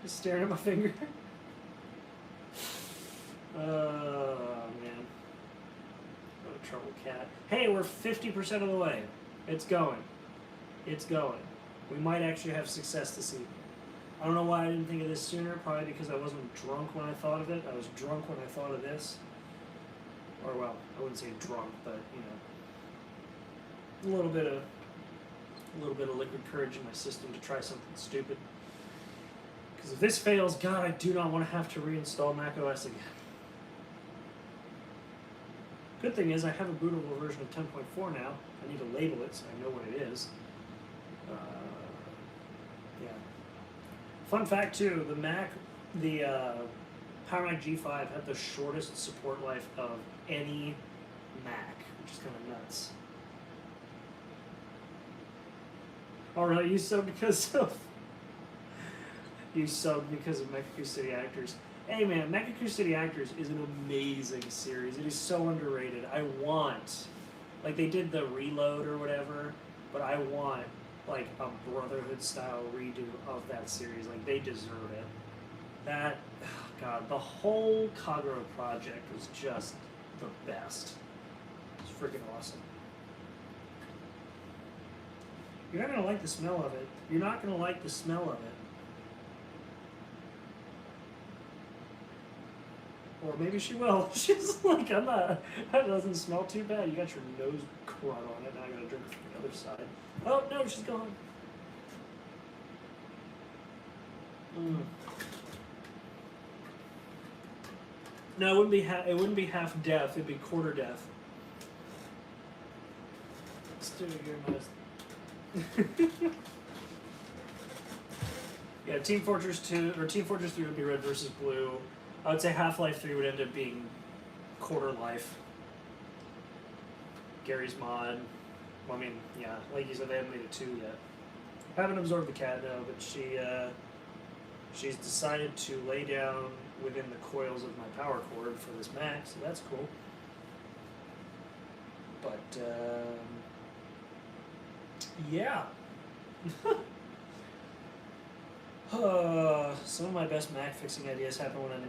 Just staring at my finger. Oh, man. What a trouble cat. Hey, we're 50% of the way. It's going. It's going. We might actually have success this evening. I don't know why I didn't think of this sooner. Probably because I wasn't drunk when I thought of it. I was drunk when I thought of this. Or, well, I wouldn't say drunk, but, you know, a little bit of liquid courage in my system to try something stupid. Because if this fails, God, I do not want to have to reinstall macOS again. Good thing is I have a bootable version of 10.4 now. I need to label it so I know what it is. Yeah. Fun fact too, the Mac the Power Mac G5 had the shortest support life of any Mac, which is kind of nuts. Alright, you subbed because of Mekaku City Actors. Hey man, Mekaku City Actors is an amazing series. It is so underrated. I want, like they did the Reload or whatever, but I want like a Brotherhood style redo of that series. Like they deserve it. That, oh God, the whole Kagura project was just the best. It's freaking awesome. You're not gonna like the smell of it. You're not gonna like the smell of it. Or maybe she will. She's like, I'm not, that doesn't smell too bad. You got your nose crud on it, now I gotta drink it from the other side. Oh, no, she's gone. No, it wouldn't be half death, it'd be quarter death. Let's do it here, nice. Yeah, Team Fortress 2, or Team Fortress 3 would be red versus blue. I would say Half-Life 3 would end up being quarter life. Gary's mod. Well, I mean, yeah, like you said, they haven't made it 2 yet. Haven't absorbed the cat, no, but she's decided to lay down within the coils of my power cord for this Mac, so that's cool. But, yeah. Some of my best Mac fixing ideas happen when I'm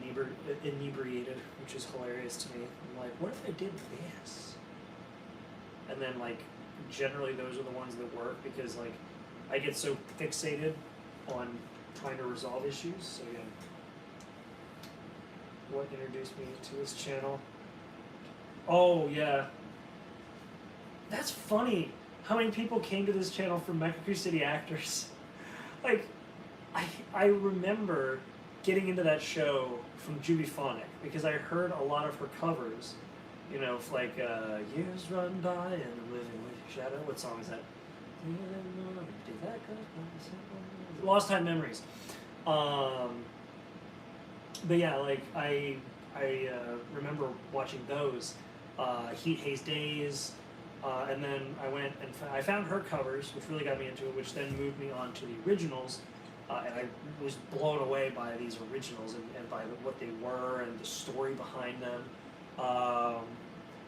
inebriated, which is hilarious to me. I'm like, what if I did this? And then, like, generally those are the ones that work because, like, I get so fixated on trying to resolve issues. So, yeah. What introduced me to his channel? Oh, yeah. That's funny how many people came to this channel from Mekaku City Actors. Like, I remember getting into that show from Jubiphonic because I heard a lot of her covers. You know, like Years Run By and I'm Living with Your Shadow. What song is that? Lost Time Memories. But yeah, like I remember watching those. Heat Haze Days. And then I went and I found her covers, which really got me into it, which then moved me on to the originals. And I was blown away by these originals and by what they were and the story behind them.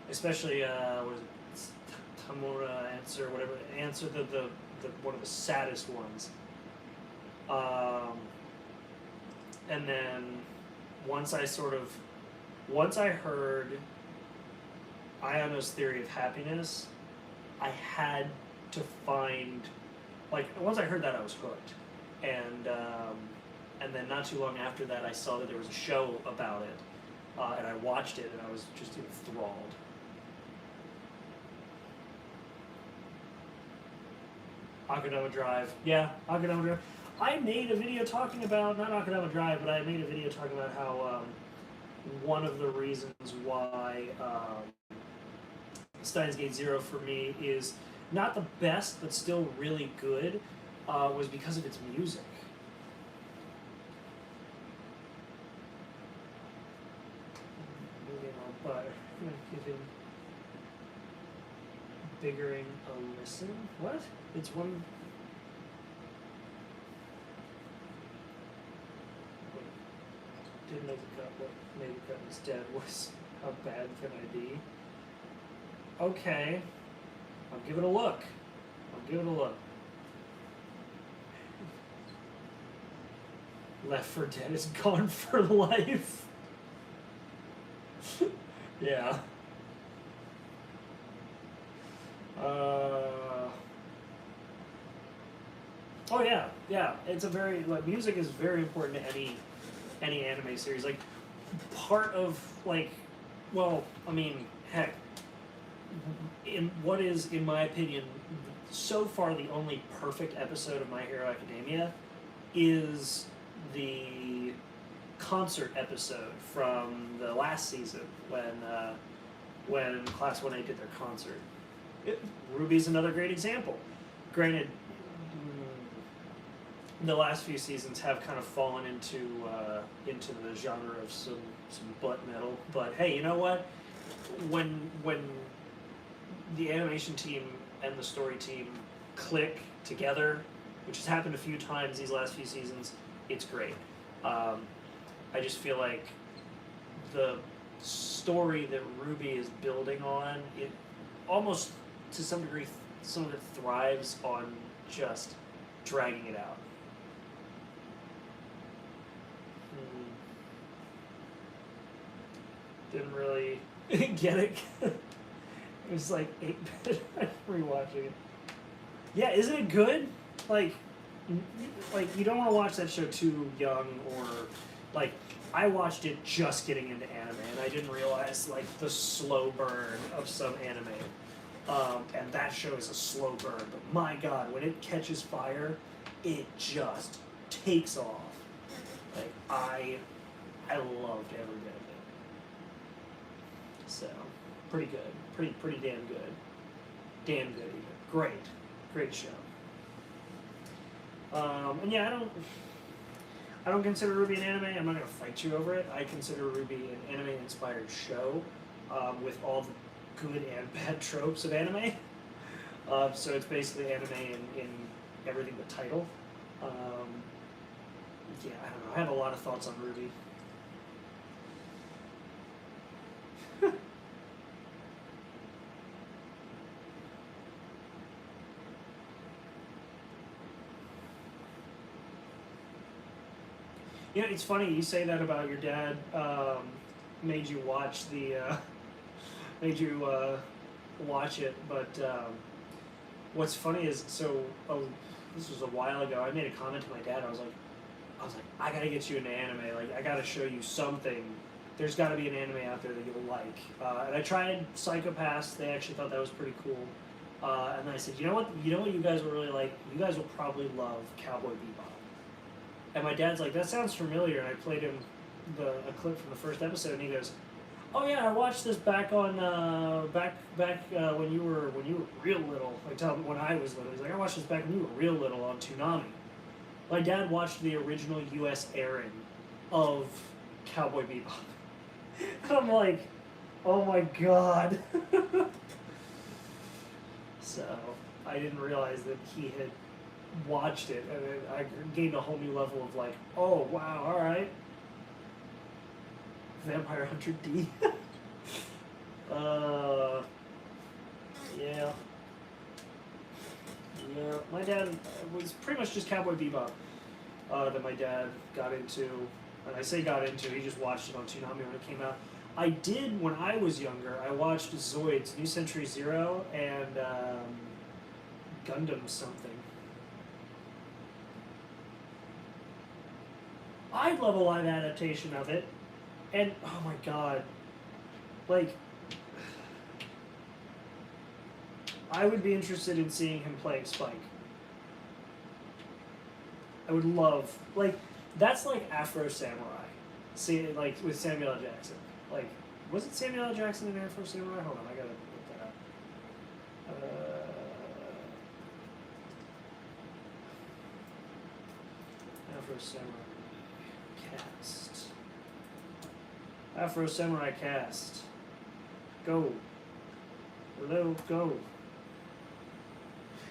Especially, what is it, Tamura Answer, whatever, Answer, the one of the saddest ones. And then once I heard Ayano's Theory of Happiness, I had to find, like, once I heard that I was hooked. And then not too long after that, I saw that there was a show about it, and I watched it, and I was just enthralled. Akudama Drive, yeah, Akudama Drive. I made a video talking about, not Akudama Drive, but I made a video talking about how one of the reasons why Steins Gate Zero for me is not the best, but still really good, was because of its music. But I'm gonna give him Biggering a listen. What? It's one. Didn't make the cut. What made the cut instead was how bad can I be? Okay, I'll give it a look. Left 4 Dead is gone for life. Yeah. Oh yeah. It's a very, like, music is very important to any anime series. Like, part of, like, well, I mean, heck, in what is, in my opinion, so far the only perfect episode of My Hero Academia is the concert episode from the last season when Class 1A did their concert. Ruby's another great example. Granted, the last few seasons have kind of fallen into the genre of some butt metal. But hey, you know what? When the animation team and the story team click together, which has happened a few times these last few seasons, it's great. I just feel like the story that Ruby is building on, it almost to some degree, some of it thrives on just dragging it out. Didn't really get it. It was like 8-bit rewatching it. Yeah, isn't it good? Like you don't want to watch that show too young, or like I watched it just getting into anime, and I didn't realize like the slow burn of some anime. And that show is a slow burn, but my god, when it catches fire, it just takes off. Like I loved every bit of it. So pretty good, pretty damn good, damn good even. Great show. And yeah, I don't consider RWBY an anime. I'm not gonna fight you over it. I consider RWBY an anime-inspired show with all the good and bad tropes of anime. So it's basically anime in everything but title. Yeah, I don't know. I have a lot of thoughts on RWBY. You know, it's funny you say that about your dad. Made you watch watch it, but what's funny is this was a while ago. I made a comment to my dad. I was like, I gotta get you into anime. Like, I gotta show you something. There's got to be an anime out there that you'll like. And I tried Psycho Pass. They actually thought that was pretty cool. And then I said, you know what you guys will really like? You guys will probably love Cowboy Bebop. And my dad's like, that sounds familiar. And I played him a clip from the first episode, and he goes, oh yeah, I watched this back on when you were real little. Like, tell him when I was little. He's like, I watched this back when you were real little on Toonami. My dad watched the original U.S. airing of Cowboy Bebop. And I'm like, oh my god. So I didn't realize that he had watched it, and I gained a whole new level of like, oh wow, all right. Vampire Hunter D. Yeah. Yeah, my dad was pretty much just Cowboy Bebop that my dad got into. And I say got into, he just watched it on Toonami when it came out. I did, when I was younger, I watched Zoids, New Century Zero, and Gundam something. I'd love a live adaptation of it. And, oh my god, like, I would be interested in seeing him playing Spike. I would love, like, that's like Afro Samurai. See, like, with Samuel L. Jackson. Like, was it Samuel L. Jackson in Afro Samurai? Hold on, I gotta look that up. Afro Samurai cast. Afro Samurai cast. Go. Hello, go.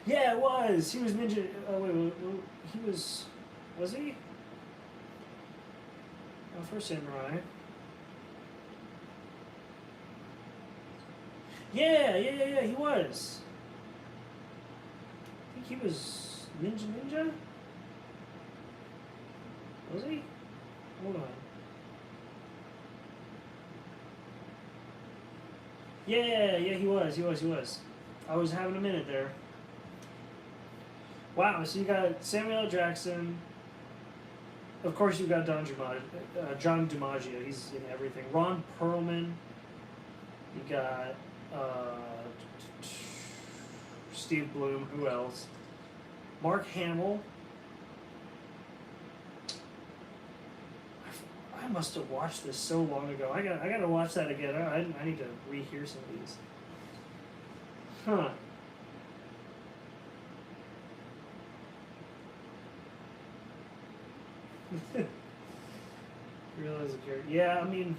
Yeah, it was. He was Ninja. Oh wait, he was. Was he? Afro Samurai. Yeah. He was. I think he was Ninja. Was he? Hold on. Yeah, he was. I was having a minute there. Wow, so you got Samuel L. Jackson. Of course, you got John DiMaggio. He's in everything. Ron Perlman. You got Steve Bloom. Who else? Mark Hamill. I must have watched this so long ago. I got to watch that again. I need to rehear some of these. Huh. Realize the character. Yeah, I mean,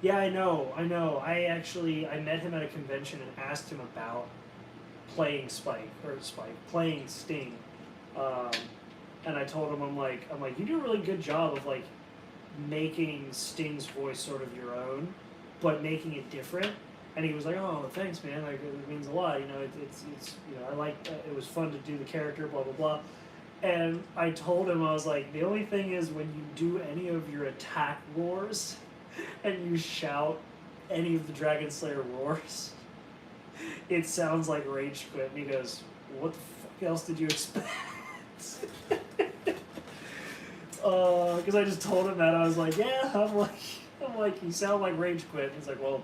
yeah, I know. I met him at a convention and asked him about playing playing Sting, um, and I told him I'm like, you do a really good job of like making Sting's voice sort of your own, but making it different. And he was like, "Oh, thanks, man. Like, it means a lot. You know, it's you know, I like it was fun to do the character, blah blah blah." And I told him I was like, the only thing is when you do any of your attack roars, and you shout any of the Dragon Slayer roars, it sounds like Rage Quit. And he goes, "What the fuck else did you expect?" Because I just told him that I was like, "Yeah, I'm like, you sound like Rage Quit." And he's like, "Well,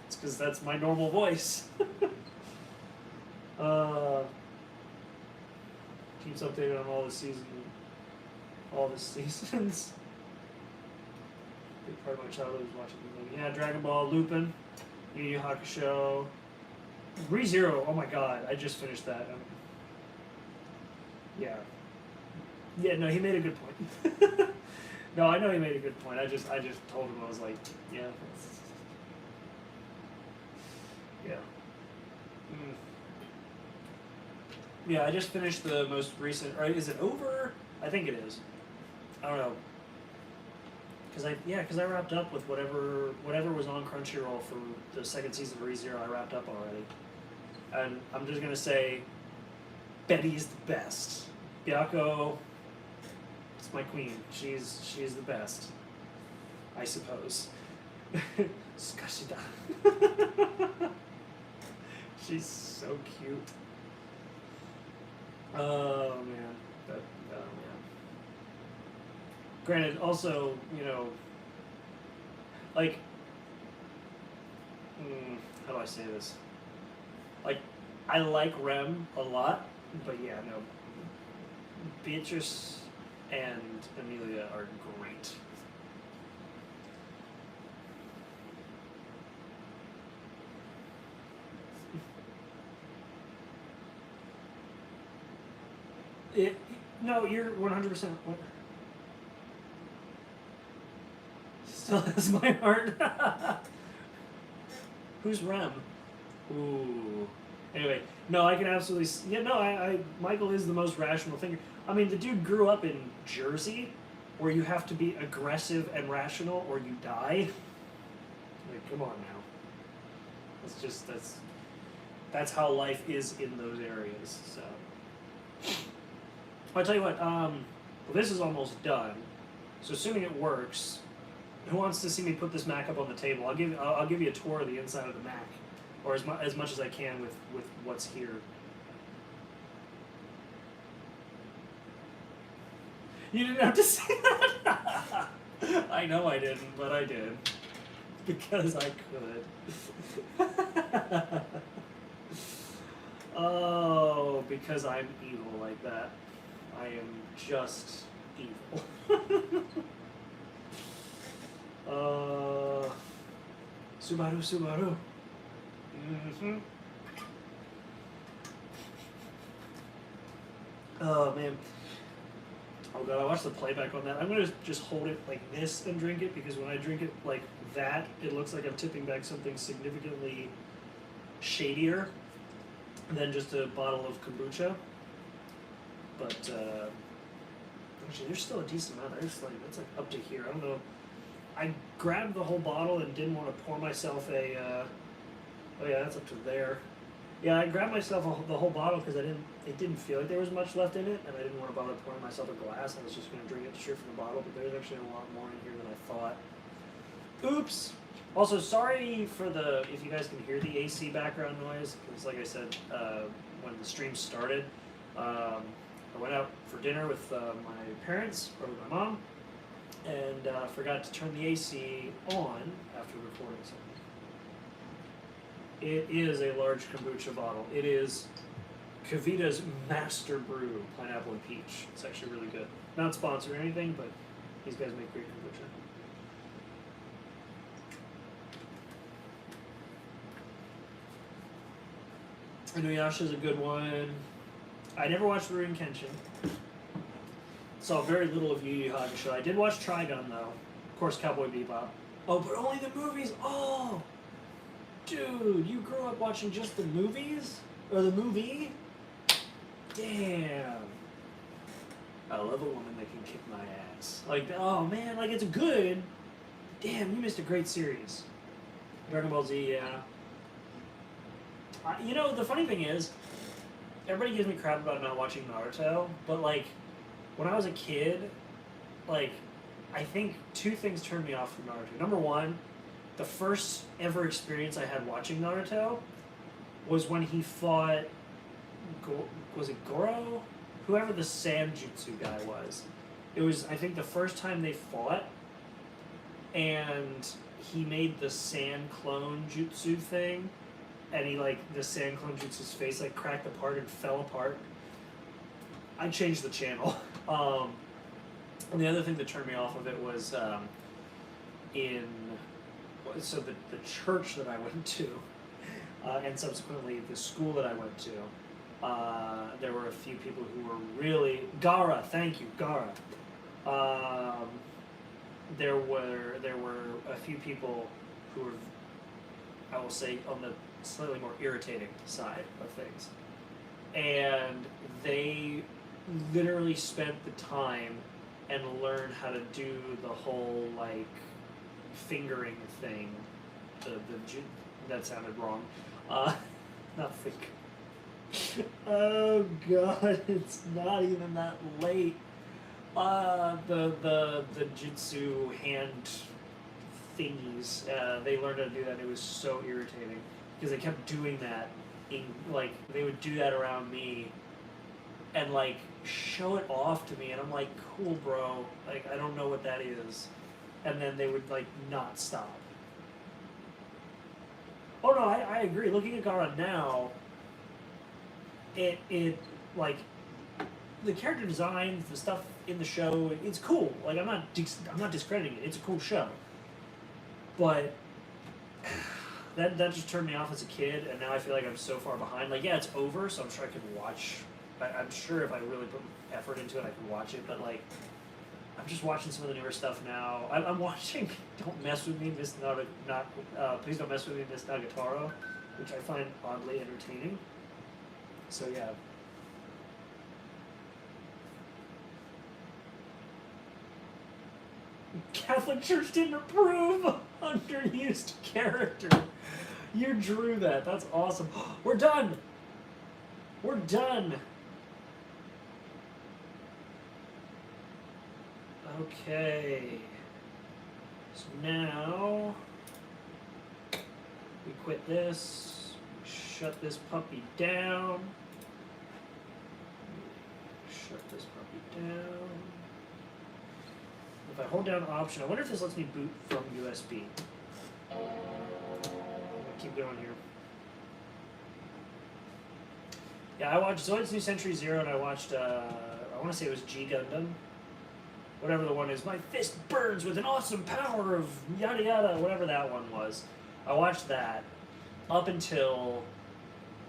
it's because that's my normal voice." Keeps updated on all the seasons. Big part of my childhood was watching the movie. Yeah, Dragon Ball, Lupin, Yu Yu Hakusho, ReZero. Oh my god, I just finished that. Yeah. Yeah, no, he made a good point. No, I know he made a good point. I just told him, I was like, yeah. Yeah. Yeah, I just finished the most recent, or is it over? I think it is. I don't know. Because I wrapped up with whatever was on Crunchyroll for the second season of ReZero. I wrapped up already. And I'm just going to say, Betty's the best. Byako, it's my queen. She's the best, I suppose. Skashida. She's so cute. Oh man, yeah. Granted, also, you know, like, how do I say this? Like, I like Rem a lot, but yeah, no, Beatrice and Emilia are great. No, you're 100%. What? Still has my heart. Who's Rem? Ooh. Anyway, no, I can absolutely. Yeah, no, Michael is the most rational thinker. I mean, the dude grew up in Jersey, where you have to be aggressive and rational or you die. Like, come on now. That's how life is in those areas. So. I'll tell you what, well, this is almost done, so assuming it works, who wants to see me put this Mac up on the table? I'll give you a tour of the inside of the Mac, or as much as I can with what's here. You didn't have to say that. I know I didn't, but I did because I could. Oh, because I'm evil like that. I am just evil. Subaru. Mm-hmm. Oh man. Oh god, I watched the playback on that. I'm gonna just hold it like this and drink it, because when I drink it like that, it looks like I'm tipping back something significantly shadier than just a bottle of kombucha. But actually, there's still a decent amount. That's like up to here. I don't know. I grabbed the whole bottle and didn't want to pour myself a. Oh yeah, that's up to there. Yeah, I grabbed myself the whole bottle because it didn't feel like there was much left in it, and I didn't want to bother pouring myself a glass. I was just going to drink it straight from the bottle, but there's actually a lot more in here than I thought. Oops. Also, sorry for if you guys can hear the AC background noise, because like I said, when the stream started, I went out for dinner with my parents, or with my mom, and forgot to turn the AC on after recording something. It is a large kombucha bottle. It is Kavita's Master Brew Pineapple and Peach. It's actually really good. Not sponsored or anything, but these guys make great kombucha. Inuyasha's a good one. I never watched Rurouni Kenshin. Saw very little of Yu Yu Hakusho. I did watch Trigun though. Of course, Cowboy Bebop. Oh, but only the movies. Oh, dude, you grew up watching just the movies or the movie? Damn. I love a woman that can kick my ass. Like, oh man, like it's good. Damn, you missed a great series. Dragon Ball Z, yeah. You know, the funny thing is, everybody gives me crap about not watching Naruto, but like, when I was a kid, like, I think two things turned me off from Naruto. Number one, the first ever experience I had watching Naruto was when he fought, was it Goro? Whoever the Sanjutsu guy was. It was, I think, the first time they fought, and he made the sand clone jutsu thing, and he, like, the sand clone jutsu's face, like, cracked apart and fell apart. I changed the channel. And the other thing that turned me off of it was so the church that I went to, and subsequently the school that I went to, there were a few people who were really Gara. Thank you, Gara. There were a few people who were, I will say, on the slightly more irritating side of things, and they literally spent the time and learned how to do the whole like fingering thing. That sounded wrong. Not finger. Oh god, it's not even that late. The jutsu hand thingies. They learned how to do that. It was so irritating because they kept doing that. Like they would do that around me, and like show it off to me, and I'm like, cool, bro. Like I don't know what that is, and then they would like not stop. Oh no, I agree. Looking at Gara now, it like the character design, the stuff in the show, it's cool. Like I'm not discrediting it. It's a cool show, but that just turned me off as a kid, and now I feel like I'm so far behind. Like yeah, it's over, so I'm sure I could watch. I'm sure if I really put effort into it, I could watch it. But like, I'm just watching some of the newer stuff now. I'm watching Don't Mess With Me, Miss Please Don't Mess With Me, Miss Nagatoro, which I find oddly entertaining. So yeah. Catholic Church didn't approve underused character. You drew that. That's awesome. We're done. We're done. Okay. So now we quit this. Shut this puppy down. Shut this puppy down. If I hold down Option, I wonder if this lets me boot from USB. I'm gonna keep going here. Yeah, I watched Zoid's New Century Zero, and I watched, I want to say it was G Gundam. Whatever the one is. My fist burns with an awesome power of yada yada, whatever that one was. I watched that up until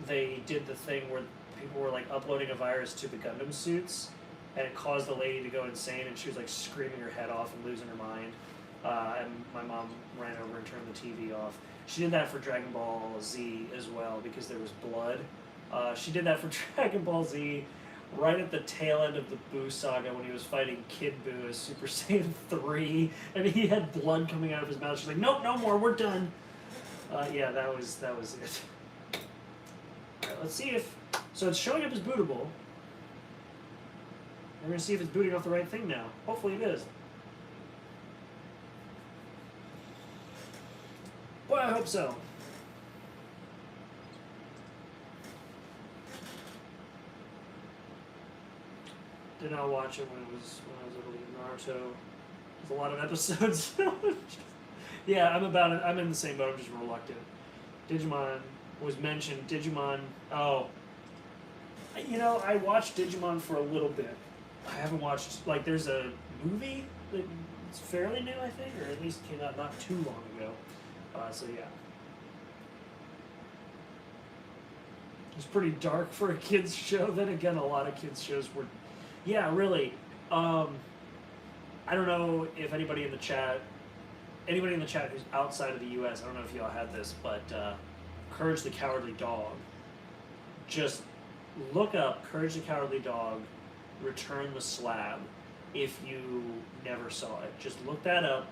they did the thing where people were like uploading a virus to the Gundam suits, and it caused the lady to go insane, and she was like screaming her head off and losing her mind. And my mom ran over and turned the TV off. She did that for Dragon Ball Z as well because there was blood. She did that for Dragon Ball Z right at the tail end of the Buu saga when he was fighting Kid Buu as Super Saiyan 3, and he had blood coming out of his mouth. She's like, nope, no more, we're done. Yeah, that was it. Alright, let's see if... So it's showing up as bootable. We're going to see if it's booting off the right thing now. Hopefully it is. Well, I hope so. Did not watch it when I was able to get Naruto. There's a lot of episodes. Yeah, I'm in the same boat. I'm just reluctant. Digimon was mentioned. Digimon. Oh, you know, I watched Digimon for a little bit. I haven't watched like there's a movie that's fairly new, I think, or at least came out not too long ago. So yeah. was pretty dark for a kids show. Then again, a lot of kids shows were, yeah, really. I don't know if anybody in the chat who's outside of the U.S. I don't know if y'all had this, but Courage the Cowardly Dog. Just look up Courage the Cowardly Dog, Return the Slab. If you never saw it, just look that up.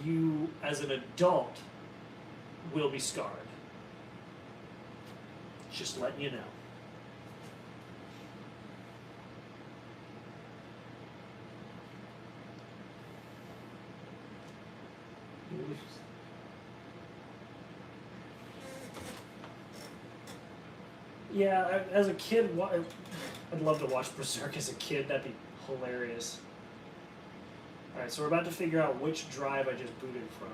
You, as an adult, will be scarred. Just letting you know. Yeah, as a kid, I'd love to watch Berserk as a kid. That'd be hilarious. Alright, so we're about to figure out which drive I just booted from.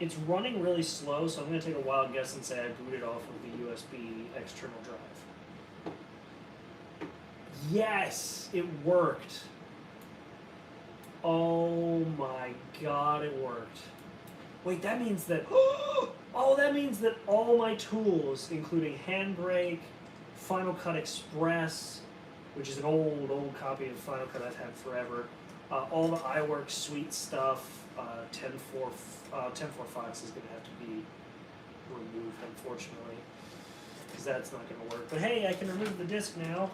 It's running really slow, so I'm going to take a wild guess and say I booted off of the USB external drive. Yes! It worked! Oh my god, it worked. Wait, that means that... Oh, that means that all my tools, including Handbrake, Final Cut Express, which is an old copy of Final Cut I've had forever, all the iWork suite stuff, 10.4 Fox is going to have to be removed, unfortunately, because that's not going to work. But hey, I can remove the disk now.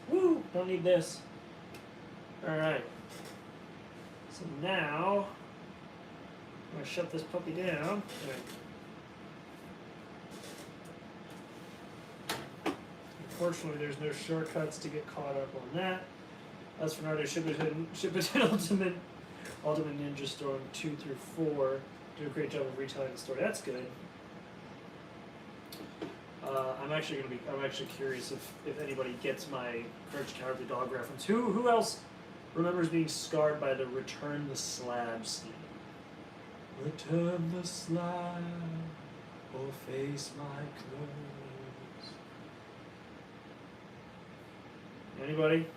Woo! Don't need this. Alright. So now, I'm going to shut this puppy down. Unfortunately, there's no shortcuts to get caught up on that. As for Naruto Shippuden Ultimate Ninja Storm 2 through 4, do a great job of retelling the story. That's good. I'm actually curious if anybody gets my Courage the Cowardly Dog reference. Who else remembers being scarred by the Return the Slab scene? Return the slab, or face my clothes. Anybody?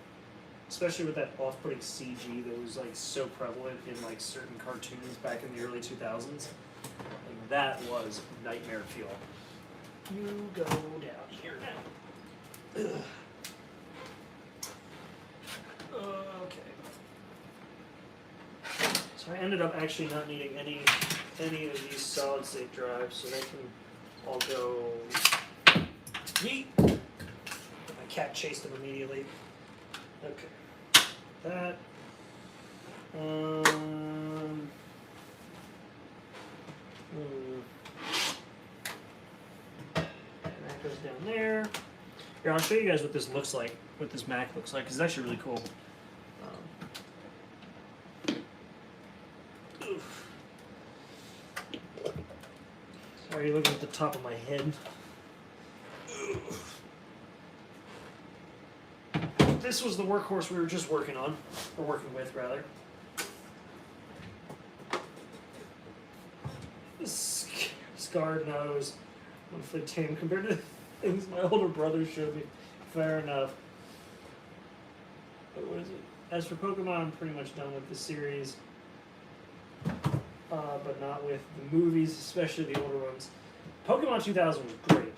Especially with that off-putting CG that was like so prevalent in like certain cartoons back in the early 2000s. Like, that was nightmare fuel. You go down here now. Ugh. Okay. So I ended up actually not needing any of these solid state drives, so they can all go. Yeet! My cat chased them immediately. Okay. That. That goes down there. Here, I'll show you guys what this looks like, what this Mac looks like, because it's actually really cool. Sorry, you're looking at the top of my head. This was the workhorse we were just working on, or working with, rather. Scarred nose, monthly tame compared to things my older brother showed me. Fair enough. But what is it? As for Pokemon, I'm pretty much done with the series, but not with the movies, especially the older ones. Pokemon 2000 was great.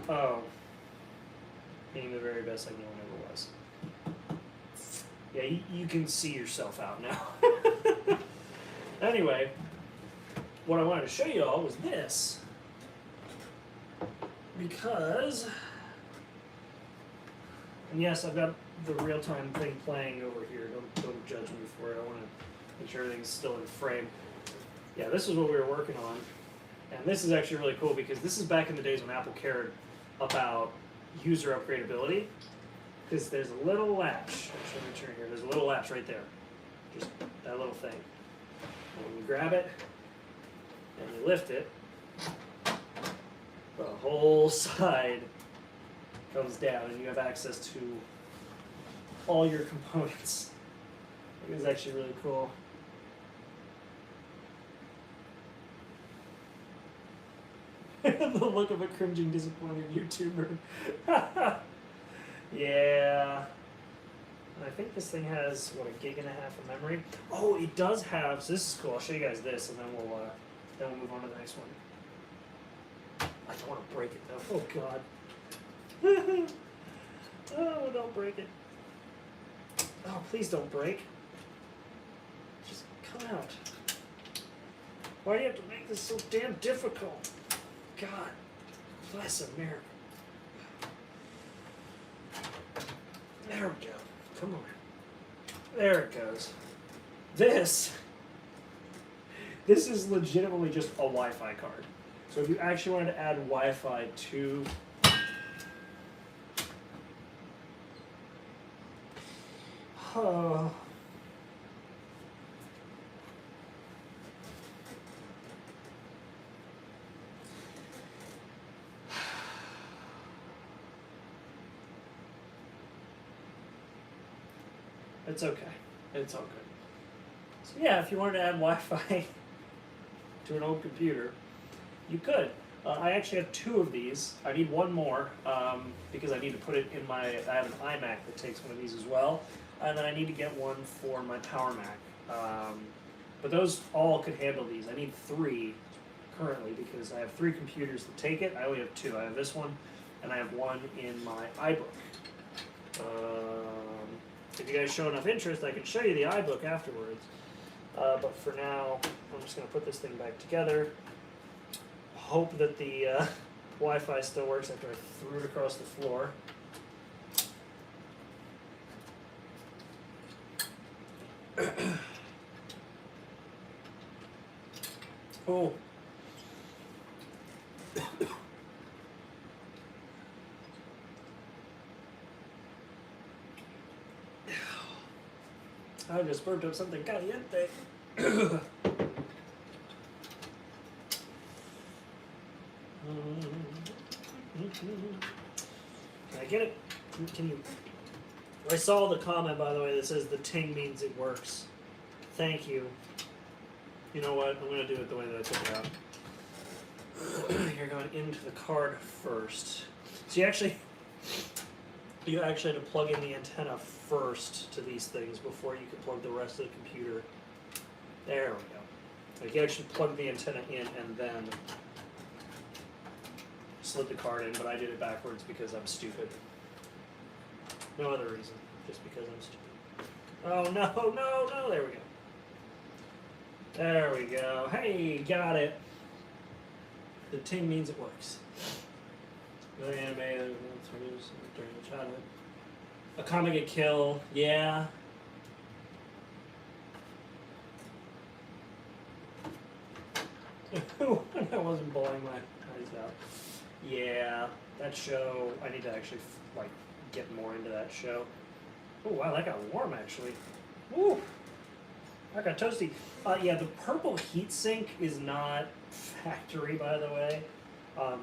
Oh, being the very best like no one ever was. Yeah, you can see yourself out now. Anyway, what I wanted to show you all was this. Because, and yes, I've got the real-time thing playing over here. Don't judge me for it. I want to make sure everything's still in frame. Yeah, this is what we were working on. And this is actually really cool because this is back in the days when Apple cared about user upgradability. Because there's a little latch. Actually, let me turn here. There's a little latch right there. Just that little thing. And when you grab it and you lift it, the whole side comes down and you have access to all your components. It is actually really cool. The look of a cringing, disappointed YouTuber. Yeah. And I think this thing has, what, 1.5 gigs of memory? Oh, it does have, so this is cool. I'll show you guys this, and then we'll move on to the next one. I don't want to break it, though. Oh, God. Oh, don't break it. Oh, please don't break. Just come out. Why do you have to make this so damn difficult? God bless America. There we go. Come on. There it goes. This is legitimately just a Wi-Fi card. So if you actually wanted to add Wi-Fi to it's okay. It's all good. So yeah, if you wanted to add Wi-Fi to an old computer, you could. I actually have 2 of these. I need one more because I need to put it in my, I have an iMac that takes one of these as well. And then I need to get one for my Power Mac. But those all could handle these. I need 3 currently because I have 3 computers that take it. I only have 2. I have this one and I have one in my iBook. If you guys show enough interest, I can show you the iBook afterwards. But for now, I'm just going to put this thing back together. Hope that the Wi-Fi still works after I threw it across the floor. Oh. I just burped up something caliente. Can I get it? Can you? I saw the comment, by the way, that says the ting means it works. Thank you. You know what? I'm going to do it the way that I took it out. You're going into the card first. So you actually had to plug in the antenna first to these things before you could plug the rest of the computer. There we go. Like you actually plug the antenna in and then slid the card in, but I did it backwards because I'm stupid. No other reason, just because I'm stupid. Oh no, no, no, there we go. There we go. Hey, got it. The ting means it works. Really animated during the childhood. A Comic a Kill, yeah. I wasn't bawling my eyes out. Yeah, that show, I need to actually like get more into that show. Oh wow, that got warm actually. Woo! I got toasty. Yeah, the purple heatsink is not factory, by the way.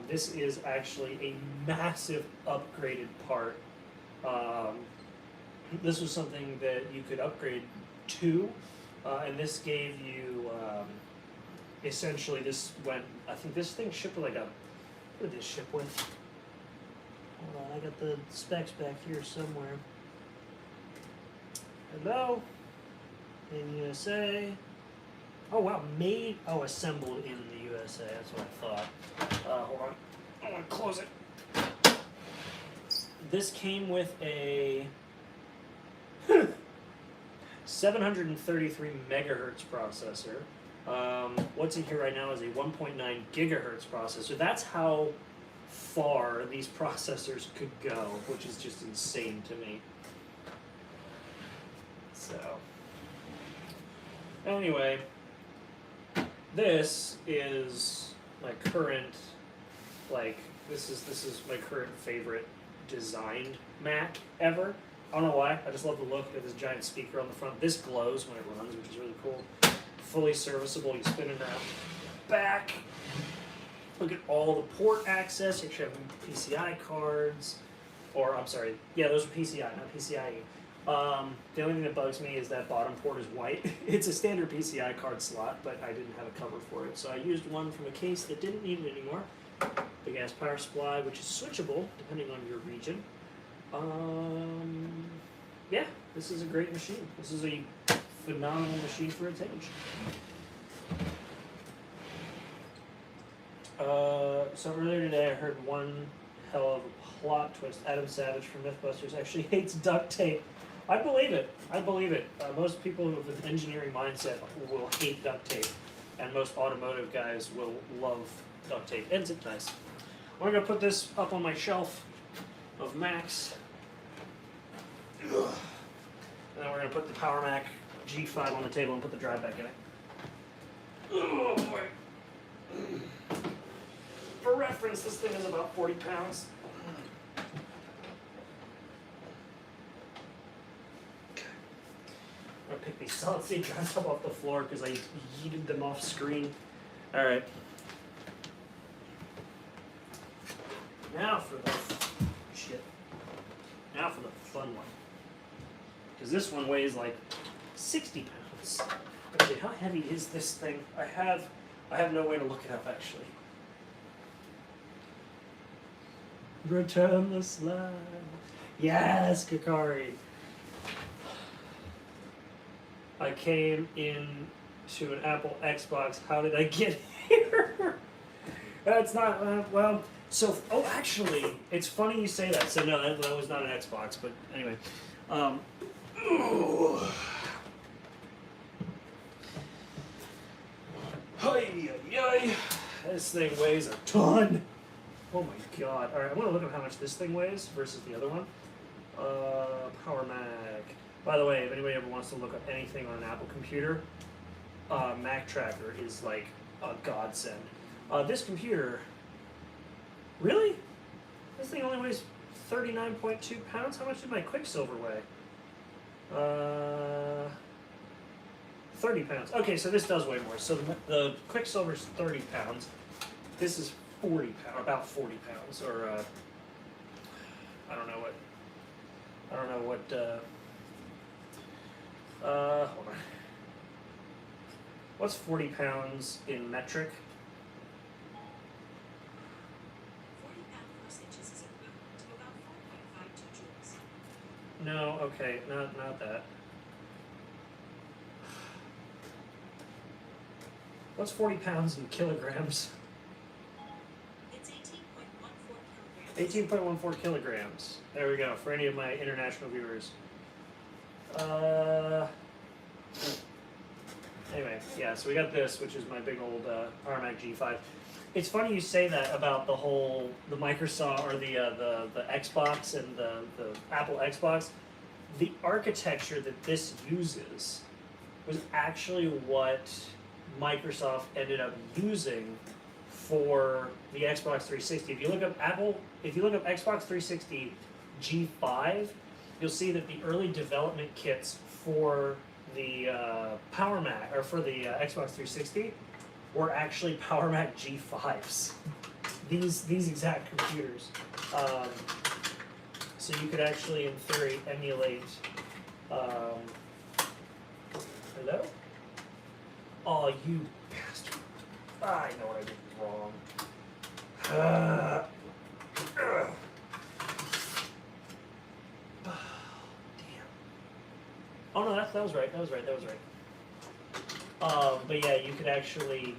This is actually a massive upgraded part. This was something that you could upgrade to, and this gave you, essentially this went, I think this thing shipped with like a, what did this ship with? Hold on, I got the specs back here somewhere. Hello? In USA. Oh wow, made, oh, assembled in the USA, that's what I thought. Hold on, I want to close it. This came with a 733 megahertz processor. What's in here right now is a 1.9 gigahertz processor. That's how far these processors could go, which is just insane to me. So, anyway, this is my current, like, this is my current favorite designed Mac ever. I don't know why, I just love the look of this giant speaker on the front. This glows when it runs, which is really cool. Fully serviceable, you spin it around back. Look at all the port access. You actually have PCI cards, or I'm sorry, yeah, those are PCI, not PCIe. The only thing that bugs me is that bottom port is white. It's a standard PCI card slot, but I didn't have a cover for it. So I used one from a case that didn't need it anymore. Big ass power supply, which is switchable depending on your region. yeah, this is a great machine. This is a phenomenal machine for its age. So earlier today I heard one hell of a plot twist. Adam Savage from Mythbusters actually hates duct tape. I believe it. I believe it. Most people with an engineering mindset will hate duct tape, and most automotive guys will love duct tape. Ends it nice. I'm gonna put this up on my shelf of Macs, and then we're gonna put the Power Mac G5 on the table and put the drive back in it. Oh boy. For reference, this thing is about 40 pounds. I'm gonna pick these solid state drives up off the floor because I yeeted them off screen. All right. Now for the shit. Now for the fun one. Because this one weighs like 60 pounds. Actually, how heavy is this thing? I have no way to look it up actually. Return the slide. Yes, Kakari. I came in to an Apple Xbox. How did I get here? That's not, well, so, oh, actually, it's funny you say that. So, no, that was not an Xbox, but anyway. This thing weighs a ton. Oh my god. Alright, I want to look at how much this thing weighs versus the other one. Power Mac. By the way, if anybody ever wants to look up anything on an Apple computer, Mac Tracker is like a godsend. This computer, really? This thing only weighs 39.2 pounds? How much did my Quicksilver weigh? 30 pounds. Okay, so this does weigh more. So the Quicksilver's 30 pounds. This is 40 pounds, about 40 pounds, or I don't know what, hold on. What's 40 pounds in metric? 40 pounds 6 inches is equivalent to about 4.52 joules. No, okay, not that. What's 40 pounds in kilograms? It's 18.14 kilograms. 18.14 kilograms. There we go, for any of my international viewers. Anyway, yeah, so we got this, which is my big old RMAC G5. It's funny you say that about the Microsoft, or the Xbox and the Apple Xbox. The architecture that this uses was actually what Microsoft ended up using for the Xbox 360. If you look up Xbox 360 G5, you'll see that the early development kits for the Power Mac, or for the Xbox 360, were actually Power Mac G5s. These exact computers. So you could actually, in theory, emulate. Hello? Oh, you bastard! I know what I did wrong. Oh no, that was right. That was right. But yeah, you could actually,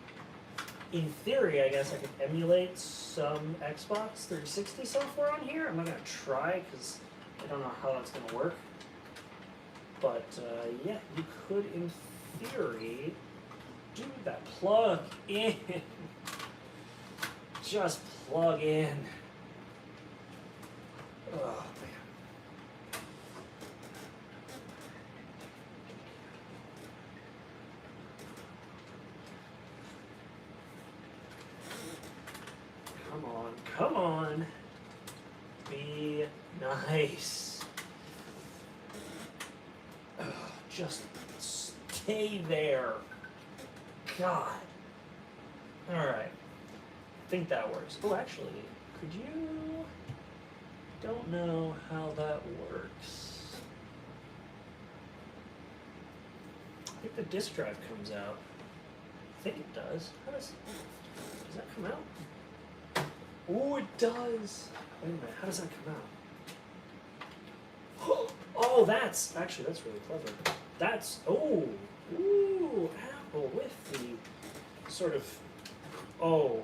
in theory, I guess I could emulate some Xbox 360 software on here. I'm not gonna try because I don't know how that's gonna work. But yeah, you could, in theory, do that. Plug in. Just plug in. Oh man. Come on. Be nice. Ugh, just stay there. God. Alright. I think that works. Oh, actually, could you... Don't know how that works. I think the disk drive comes out. I think it does. Does that come out? Oh, it does. Wait a minute, how does that come out? Oh, Oh, that's really clever. That's ooh, Apple with the sort of oh,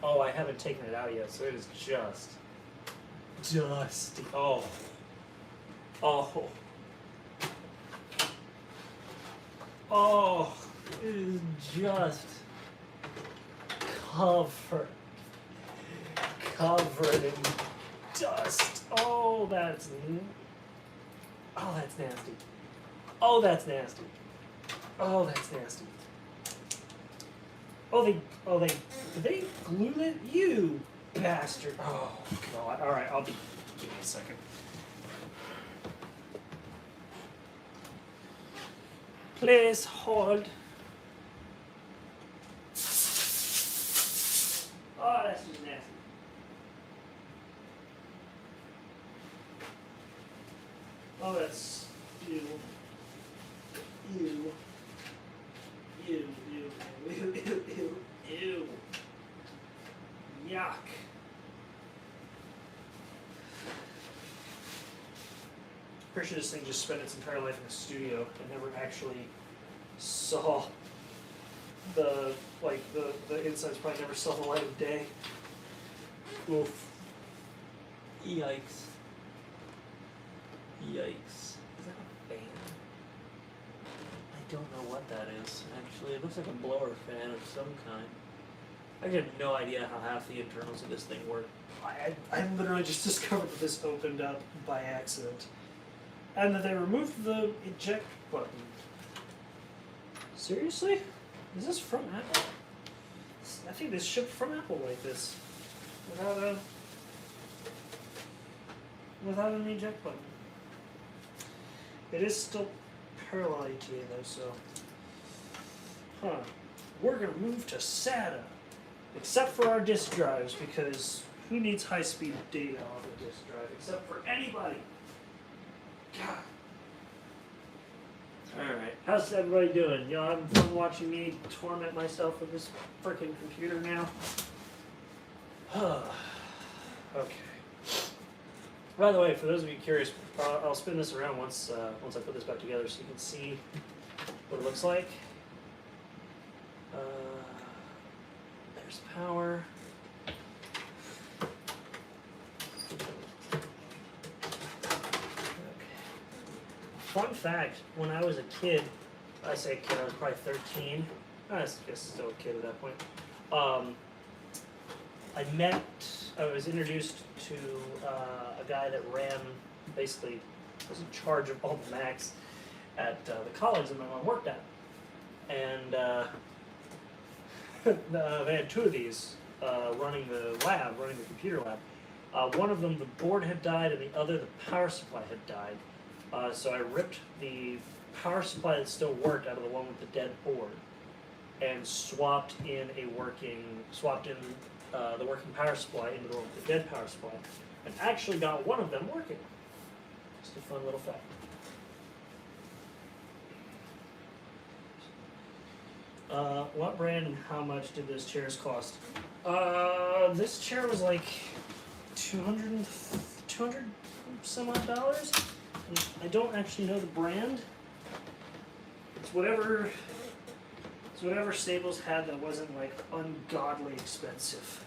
I haven't taken it out yet, so it is just dusty. Oh, it is just covered in dust. Oh, that's nasty. Oh, that's nasty. Oh, that's nasty. Did they glue it? You bastard. Oh, God. Alright, give me a second. Please hold. Oh, that's just nasty. Oh, that's ew. Ew. Ew, ew, ew, ew, ew, ew. Yuck. Pretty sure this thing just spent its entire life in a studio and never actually saw the insides probably never saw the light of day. Oof. Yikes. Yikes. Is that a fan? I don't know what that is, actually. It looks like a blower fan of some kind. I have no idea how half the internals of this thing work. I literally just discovered that this opened up by accident. And that they removed the eject button. Seriously? Is this from Apple? I think this shipped from Apple like this. Without an eject button. It is still parallel ATA though, so. Huh. We're gonna move to SATA. Except for our disk drives, because who needs high-speed data on a disk drive? Except for anybody. God. Alright, how's everybody doing? Y'all having fun watching me torment myself with this freaking computer now? Okay. By the way, for those of you curious, I'll spin this around once I put this back together so you can see what it looks like. There's power. Fun fact, when I was a kid, I say kid, I was probably 13. I guess still a kid at that point. I was introduced to a guy that basically was in charge of all the Macs at the college that my mom worked at. And they had two of these running the computer lab. One of them, the board had died, and the other, the power supply had died. So I ripped the power supply that still worked out of the one with the dead board, and swapped in the working power supply into the one with the dead power supply, and actually got one of them working. Just a fun little fact. What brand and how much did those chairs cost? This chair was like $200 some odd dollars. I don't actually know the brand. It's whatever Staples had that wasn't like ungodly expensive.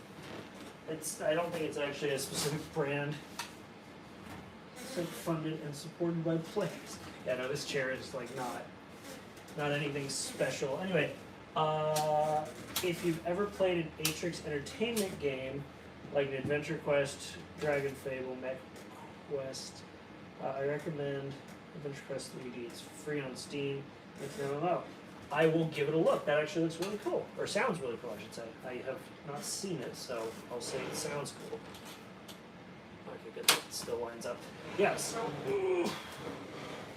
I don't think it's actually a specific brand. It's like funded and supported by players. Yeah, no, this chair is like not anything special. Anyway, if you've ever played an Atrix Entertainment game, like an Adventure Quest, Dragon Fable, Mech Quest, I recommend Adventure Quest 3D. It's free on Steam. It's an MMO. I will give it a look. That actually looks really cool. Or sounds really cool, I should say. I have not seen it, so I'll say it sounds cool. Okay, good. It still lines up. Yes.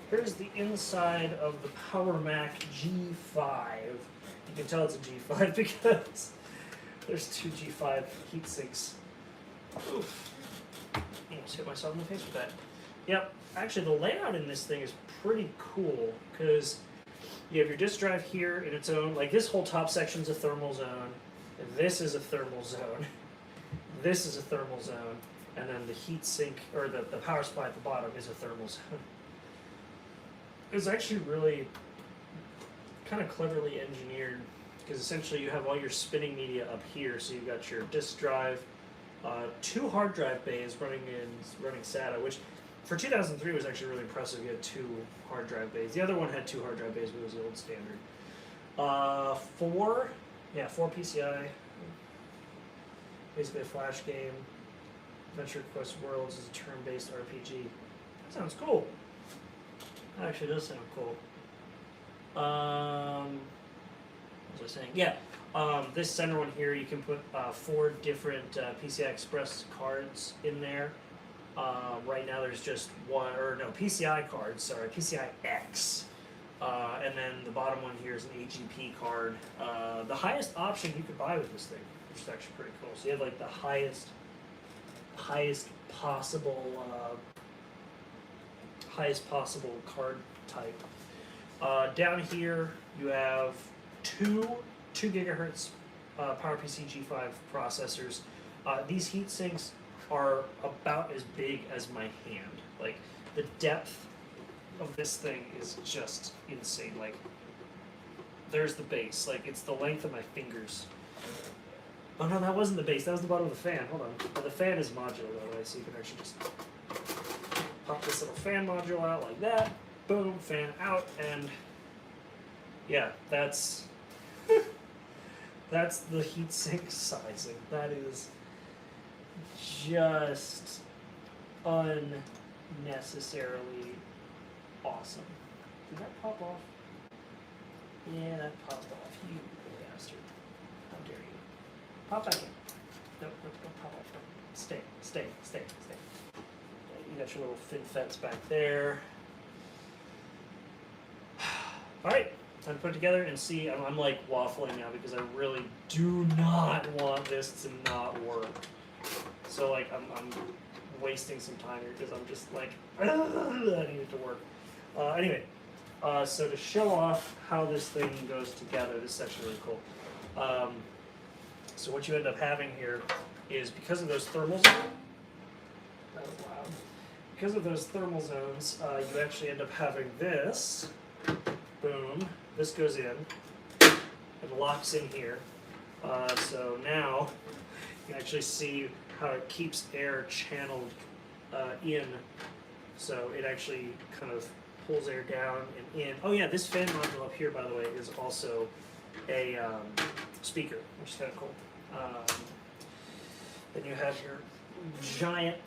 Here's the inside of the Power Mac G5. You can tell it's a G5 because there's two G5 heat sinks. Oof. I almost hit myself in the face with that. Yep. Actually, the layout in this thing is pretty cool because you have your disk drive here in its own, like this whole top section is a thermal zone, and this is a thermal zone, this is a thermal zone, and then the heat sink, or the power supply at the bottom is a thermal zone. is actually really kind of cleverly engineered, because essentially you have all your spinning media up here. So you've got your disk drive, 2 hard drive bays running SATA, which for 2003 was actually really impressive. You had 2 hard drive bays. The other one had 2 hard drive bays, but it was the old standard. 4 PCI. Basically a flash game. Adventure Quest Worlds is a turn-based RPG. That sounds cool. That actually does sound cool. What was I saying? Yeah. This center one here, you can put 4 different PCI Express cards in there. Right now there's just PCI cards, sorry, PCI X. And then the bottom one here is an AGP card. The highest option you could buy with this thing, which is actually pretty cool. So you have like the highest possible card type. Down here you have 2 gigahertz PowerPC G5 processors. These heat sinks are about as big as my hand. Like, the depth of this thing is just insane. Like, there's the base. Like, it's the length of my fingers. Oh no, that wasn't the base. That was the bottom of the fan. Hold on. Oh, the fan is modular, by the way, so you can actually just pop this little fan module out like that. Boom, fan out, and yeah, that's that's the heatsink sizing. That is just unnecessarily awesome. Did that pop off? Yeah, that popped off. You bastard. How dare you. Pop back in. Nope, don't pop off. Stay. You got your little FinFETs back there. Alright, time to put it together and see. I'm like waffling now because I really do not want this to not work. So like I'm wasting some time here because I'm just like, I need it to work. Anyway, so to show off how this thing goes together, this is actually really cool. So what you end up having here is, because of those thermal zones, that was loud. Because of those thermal zones, you actually end up having this. Boom. This goes in and locks in here. So now you can actually see how it keeps air channeled in. So it actually kind of pulls air down and in. Oh yeah, this fan module up here, by the way, is also a speaker, which is kind of cool. Then you have your giant,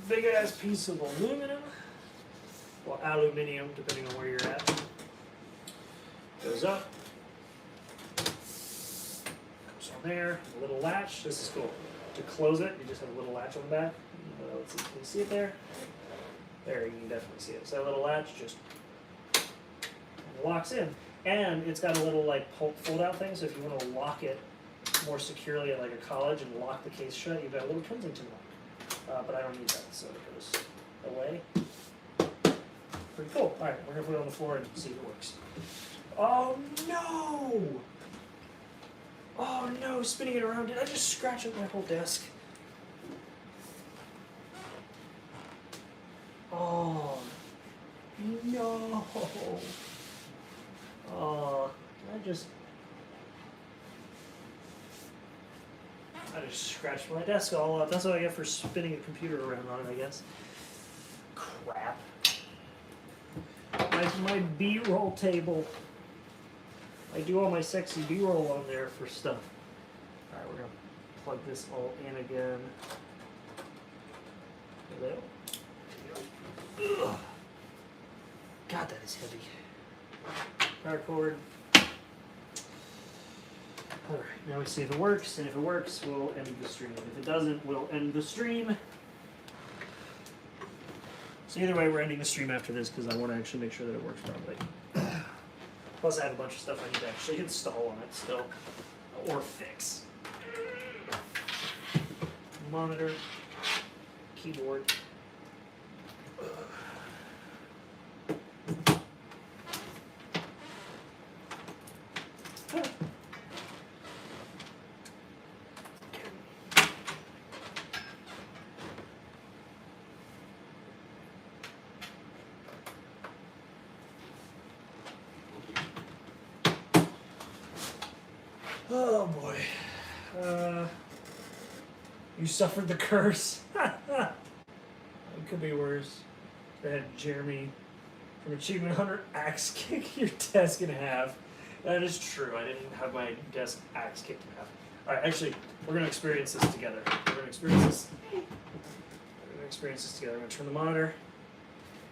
big ass piece of aluminum, or aluminium, depending on where you're at. Goes up, goes on there, a little latch. This is cool. To close it, you just have a little latch on the back. Let's see, can you see it there? There, you can definitely see it. So that little latch just locks in. And it's got a little like fold-out thing, so if you want to lock it more securely at like a college and lock the case shut, you've got a little Kensington lock. But I don't need that, so it goes away. Pretty cool. Alright, we're going to put it on the floor and see if it works. Oh no! Oh no, spinning it around. Did I just scratch up my whole desk? Oh no! Oh, I just scratched my desk all up. That's what I get for spinning a computer around on it, I guess. Crap. My B-roll table. I do all my sexy B-roll on there for stuff. Alright, we're going to plug this all in again. Hello? Ugh. God, that is heavy. Power cord. Alright, now we see if it works, and if it works, we'll end the stream. If it doesn't, we'll end the stream. So either way, we're ending the stream after this because I want to actually make sure that it works properly. Plus I have a bunch of stuff I need to actually install on it still, or fix. Monitor, keyboard. You suffered the curse. It could be worse. They had Jeremy from Achievement Hunter axe kick your desk in half. That is true. I didn't have my desk axe kicked in half. Alright, actually, we're going to experience this together. We're going to experience this. We're going to experience this together. I'm going to turn the monitor.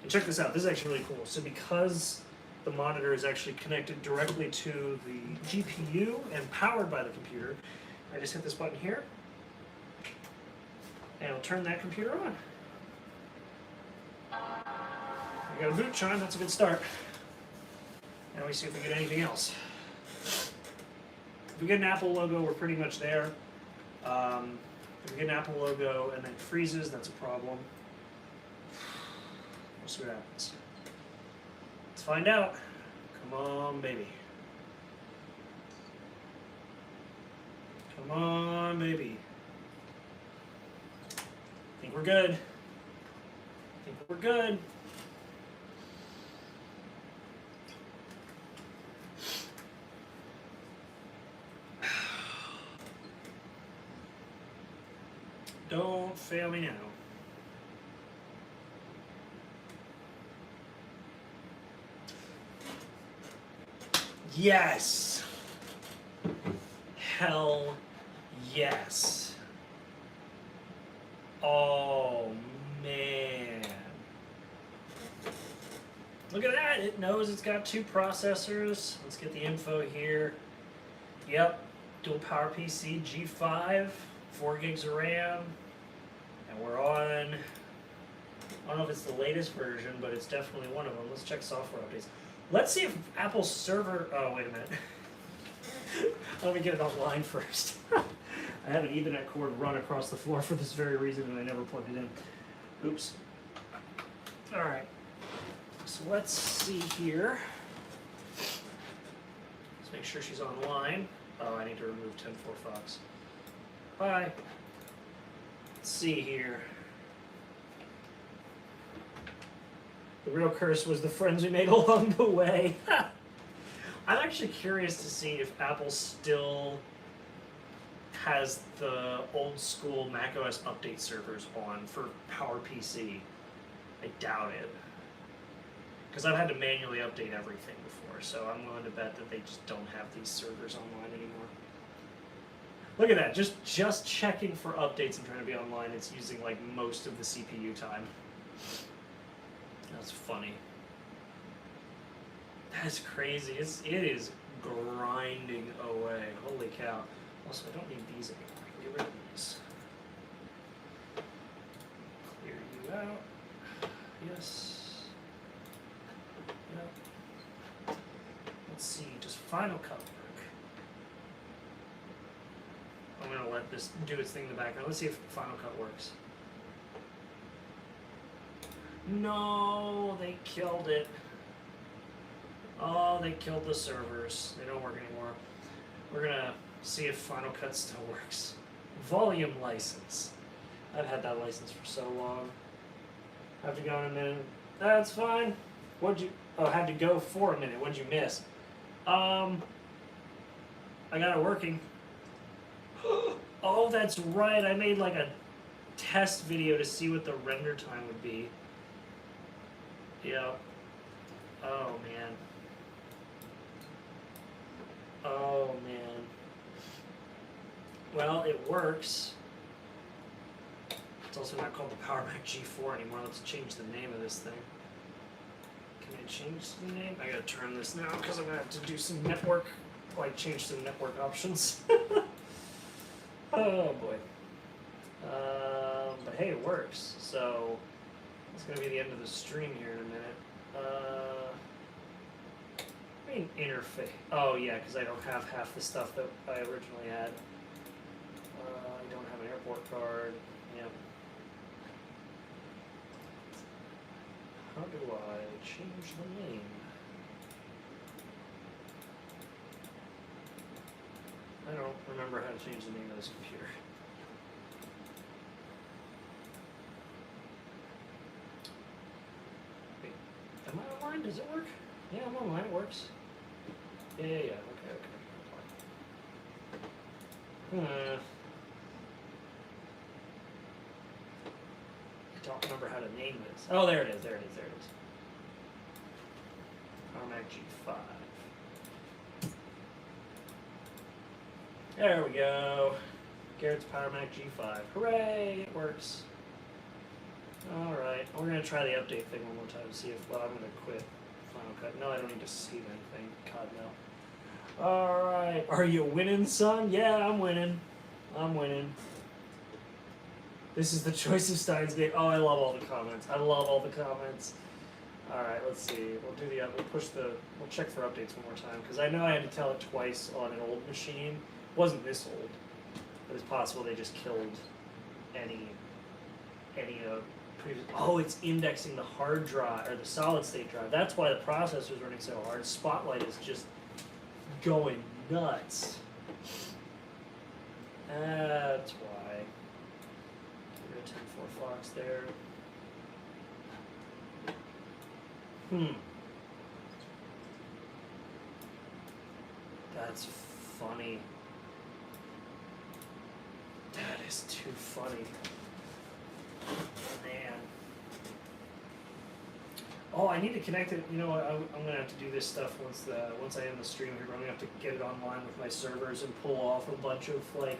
And check this out. This is actually really cool. So because the monitor is actually connected directly to the GPU and powered by the computer, I just hit this button here. And it'll turn that computer on. We got a boot chime. That's a good start. Now we see if we get anything else. If we get an Apple logo, we're pretty much there. If we get an Apple logo and then it freezes, that's a problem. We'll see what happens. Let's find out. Come on, baby. Come on, baby. I think we're good. I think we're good. Don't fail me now. Yes! Hell yes. Oh man. Look at that, it knows it's got 2 processors. Let's get the info here. Yep, dual power PC G5, 4 gigs of RAM, and we're on, I don't know if it's the latest version, but it's definitely one of them. Let's check software updates. Let's see if Apple's server, oh wait a minute. Let me get it offline first. I have an Ethernet cord run across the floor for this very reason and I never plugged it in. Oops. Alright. So let's see here. Let's make sure she's online. Oh, I need to remove 10.4 Fox. Bye. Let's see here. The real curse was the friends we made along the way. I'm actually curious to see if Apple still has the old school macOS update servers on for PowerPC. I doubt it. Because I've had to manually update everything before, so I'm willing to bet that they just don't have these servers online anymore. Look at that, just checking for updates and trying to be online, it's using like most of the CPU time. That's funny. That's crazy. It is grinding away. Holy cow. Also, I don't need these anymore. I can get rid of these. Clear you out. Yes. Yep. Let's see. Does Final Cut work? I'm going to let this do its thing in the background. Let's see if Final Cut works. No, they killed it. Oh, they killed the servers. They don't work anymore. We're gonna see if Final Cut still works. Volume license. I've had that license for so long. Have to go in a minute. That's fine. What'd you, oh, had to go for a minute. What'd you miss? I got it working. Oh, that's right. I made like a test video to see what the render time would be. Yeah. Oh, man. Oh, man. Well, it works. It's also not called the Power Mac G4 anymore. Let's change the name of this thing. Can I change the name? I gotta turn this now because I'm gonna have to do some network, like change some network options. Oh, boy. But hey, it works. So, it's gonna be the end of the stream here in a minute. I mean interface. Oh yeah, because I don't have half the stuff that I originally had. I don't have an airport card. Yep. How do I change the name? I don't remember how to change the name of this computer. Wait, am I online? Does it work? Yeah, I'm online. It works. Yeah. Okay. don't remember how to name this. Oh, there it is. There it is. There it is. Power Mac G5. There we go. Garrett's Power Mac G5. Hooray! It works. Alright, we're going to try the update thing one more time to see if, well, I'm going to quit Final Cut. No, I don't need to save anything. God, no. Alright, are you winning, son? Yeah, I'm winning. I'm winning. This is the choice of Steins Gate. Oh, I love all the comments. I love all the comments. Alright, let's see. We'll check for updates one more time, because I know I had to tell it twice on an old machine. It wasn't this old, but it's possible they just killed any previous. Oh, it's indexing the hard drive, or the solid state drive. That's why the processor's running so hard. Spotlight is just going nuts. That's why. Get rid of 10.4 Fox there. That's funny. That is too funny. Man. Oh, I need to connect it. You know what? I'm gonna have to do this stuff once I end the stream here. I'm gonna have to get it online with my servers and pull off a bunch of like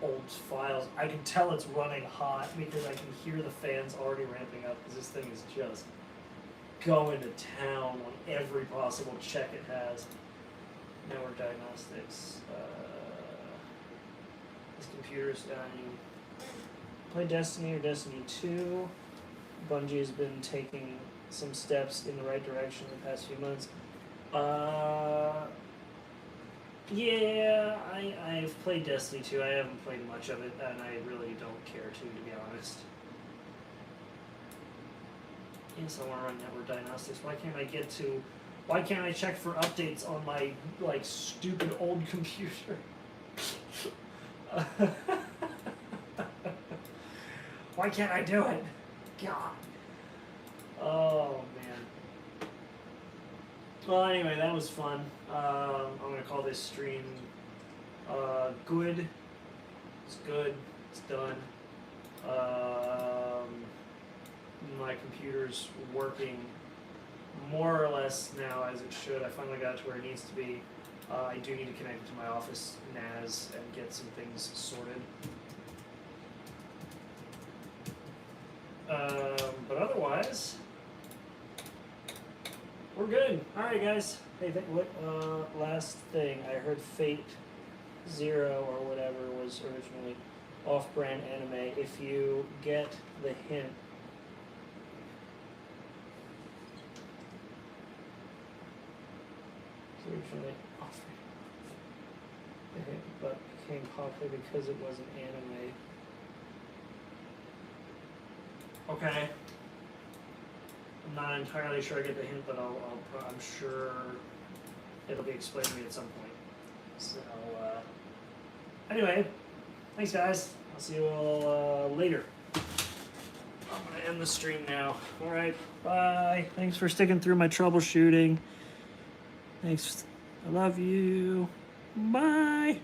old files. I can tell it's running hot because I can hear the fans already ramping up because this thing is just going to town on every possible check it has. Network diagnostics. This computer's dying. Play Destiny or Destiny 2. Bungie has been taking some steps in the right direction in the past few months. Yeah, I've played Destiny 2. I haven't played much of it, and I really don't care to be honest. Yes, I want to run network diagnostics. Why can't I check for updates on my, like, stupid old computer? Why can't I do it? God. Oh, man. Well, anyway, that was fun. I'm going to call this stream good. It's good. It's done. My computer's working more or less now as it should. I finally got it to where it needs to be. I do need to connect it to my office NAS and get some things sorted. But otherwise, we're good. Alright, guys. Hey, last thing. I heard Fate Zero or whatever was originally off-brand anime. If you get the hint, originally off-brand, but became popular because it was an anime. Okay. I'm not entirely sure I get the hint, but I'm sure it'll be explained to me at some point. So, anyway, thanks guys. I'll see you all later. I'm gonna end the stream now. Alright, bye. Thanks for sticking through my troubleshooting. Thanks. I love you. Bye.